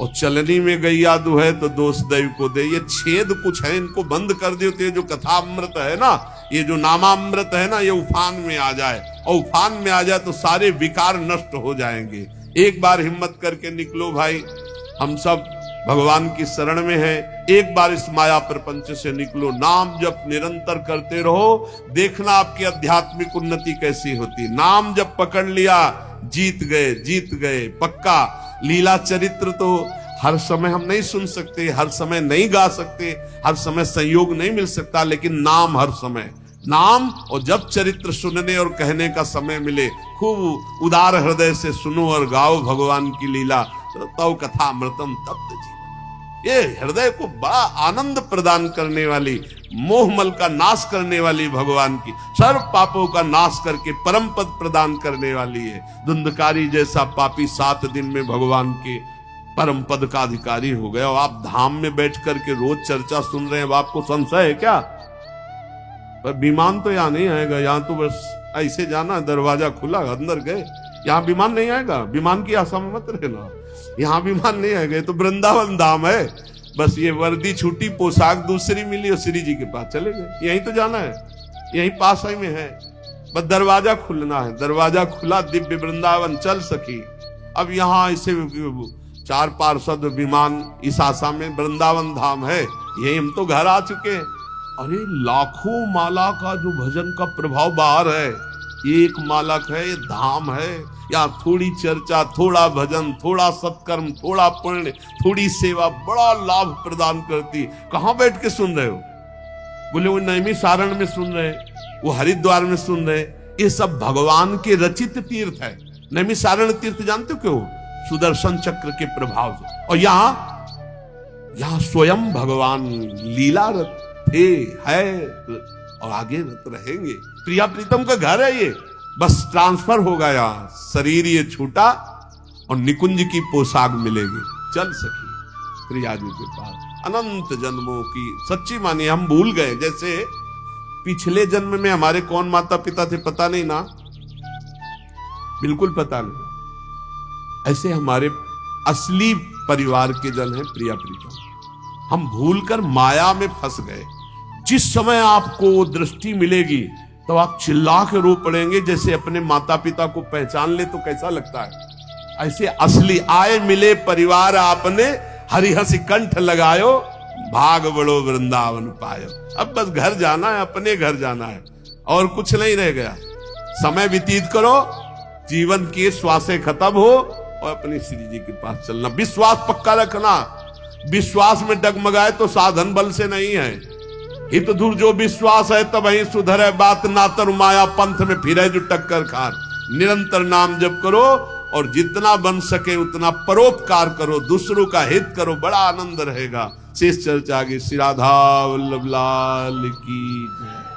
और चलनी में गैया दुहे तो दोष दैव को दे। ये छेद कुछ है, इनको बंद कर दो तो ये जो कथामृत है ना, ये जो नामामृत है ना, ये उफान में आ जाए, और उफान में आ जाए तो सारे विकार नष्ट हो जाएंगे। एक बार हिम्मत करके निकलो भाई, हम सब भगवान की शरण में है। एक बार इस माया प्रपंच से निकलो, नाम जप निरंतर करते रहो, देखना आपकी आध्यात्मिक उन्नति कैसी होती। नाम जप पकड़ लिया, जीत गए, जीत गए पक्का। लीला चरित्र तो हर समय हम नहीं सुन सकते, हर समय नहीं गा सकते, हर समय संयोग नहीं मिल सकता, लेकिन नाम हर समय, नाम और जब चरित्र सुनने और कहने का समय मिले, खूब उदार हृदय से सुनो और गाओ भगवान की लीला। तव कथा अमृतम तप्त जीवन, ये हृदय को बड़ा आनंद प्रदान करने वाली, मोहमल का नाश करने वाली, भगवान की सर्व पापों का नाश करके परम पद प्रदान करने वाली है। धुंधकारी जैसा पापी 7 दिन में भगवान के परम पद का अधिकारी हो गया। और आप धाम में बैठ करके रोज चर्चा सुन रहे हैं, आपको संशय है क्या? पर विमान तो यहाँ नहीं आएगा, यहाँ तो बस ऐसे जाना, दरवाजा खुला, अंदर गए। यहाँ विमान नहीं आएगा, विमान की आशा में मत रहना, यहाँ विमान नहीं आएगा। ये तो वृंदावन धाम है, बस ये वर्दी छूटी, पोशाक दूसरी मिली और श्री जी के पास चले गए। यहीं तो जाना है, यहीं पास ही में है, बस दरवाजा खुलना है। दरवाजा खुला, दिव्य वृंदावन चल सकी। अब यहाँ ऐसे 4 पार्षद विमान इस आशा में वृंदावन धाम है, यही हम तो घर आ चुके हैं। अरे लाखों माला का जो भजन का प्रभाव बाहर है, एक मालक है, ये धाम है। यहाँ थोड़ी चर्चा, थोड़ा भजन, थोड़ा सत्कर्म, थोड़ा पुण्य, थोड़ी सेवा बड़ा लाभ प्रदान करती। कहाँ बैठ के सुन रहे हो? बोले वो नैमी सारण में सुन रहे, वो हरिद्वार में सुन रहे। ये सब भगवान के रचित तीर्थ है। नैमी सारण तीर्थ जानते हो क्यों? सुदर्शन चक्र के प्रभाव से। और यहाँ स्वयं भगवान लीलारत थे, है और आगे रत रहेंगे। प्रिया प्रीतम का घर है ये, बस ट्रांसफर हो गया, शरीर ये छूटा और निकुंज की पोशाक मिलेगी, चल सकी प्रिया जी के पास। अनंत जन्मों की सच्ची मानी हम भूल गए। जैसे पिछले जन्म में हमारे कौन माता पिता थे पता नहीं ना, बिल्कुल पता नहीं। ऐसे हमारे असली परिवार के जन है प्रिया प्रीतम। हम भूलकर माया में फंस गए। जिस समय आपको दृष्टि मिलेगी तो आप चिल्ला के रो पड़ेंगे। जैसे अपने माता पिता को पहचान ले तो कैसा लगता है, ऐसे असली आए मिले परिवार आपने, हरिहंस कंठ लगायो, भाग बड़ो वृंदावन पायो। अब बस घर जाना है, अपने घर जाना है, और कुछ नहीं रह गया। समय व्यतीत करो, जीवन के श्वासे खत्म हो और अपने श्री जी के पास चलना। विश्वास पक्का रखना, विश्वास में डगमगाए तो साधन बल से नहीं है। हित दूर जो विश्वास है तब ही सुधरे बात, नातर माया पंथ में फिरे जो टक्कर खान। निरंतर नाम जप करो और जितना बन सके उतना परोपकार करो, दूसरों का हित करो, बड़ा आनंद रहेगा। शेष चर्चा आगे। श्री राधा वल्लभ लाल की जय।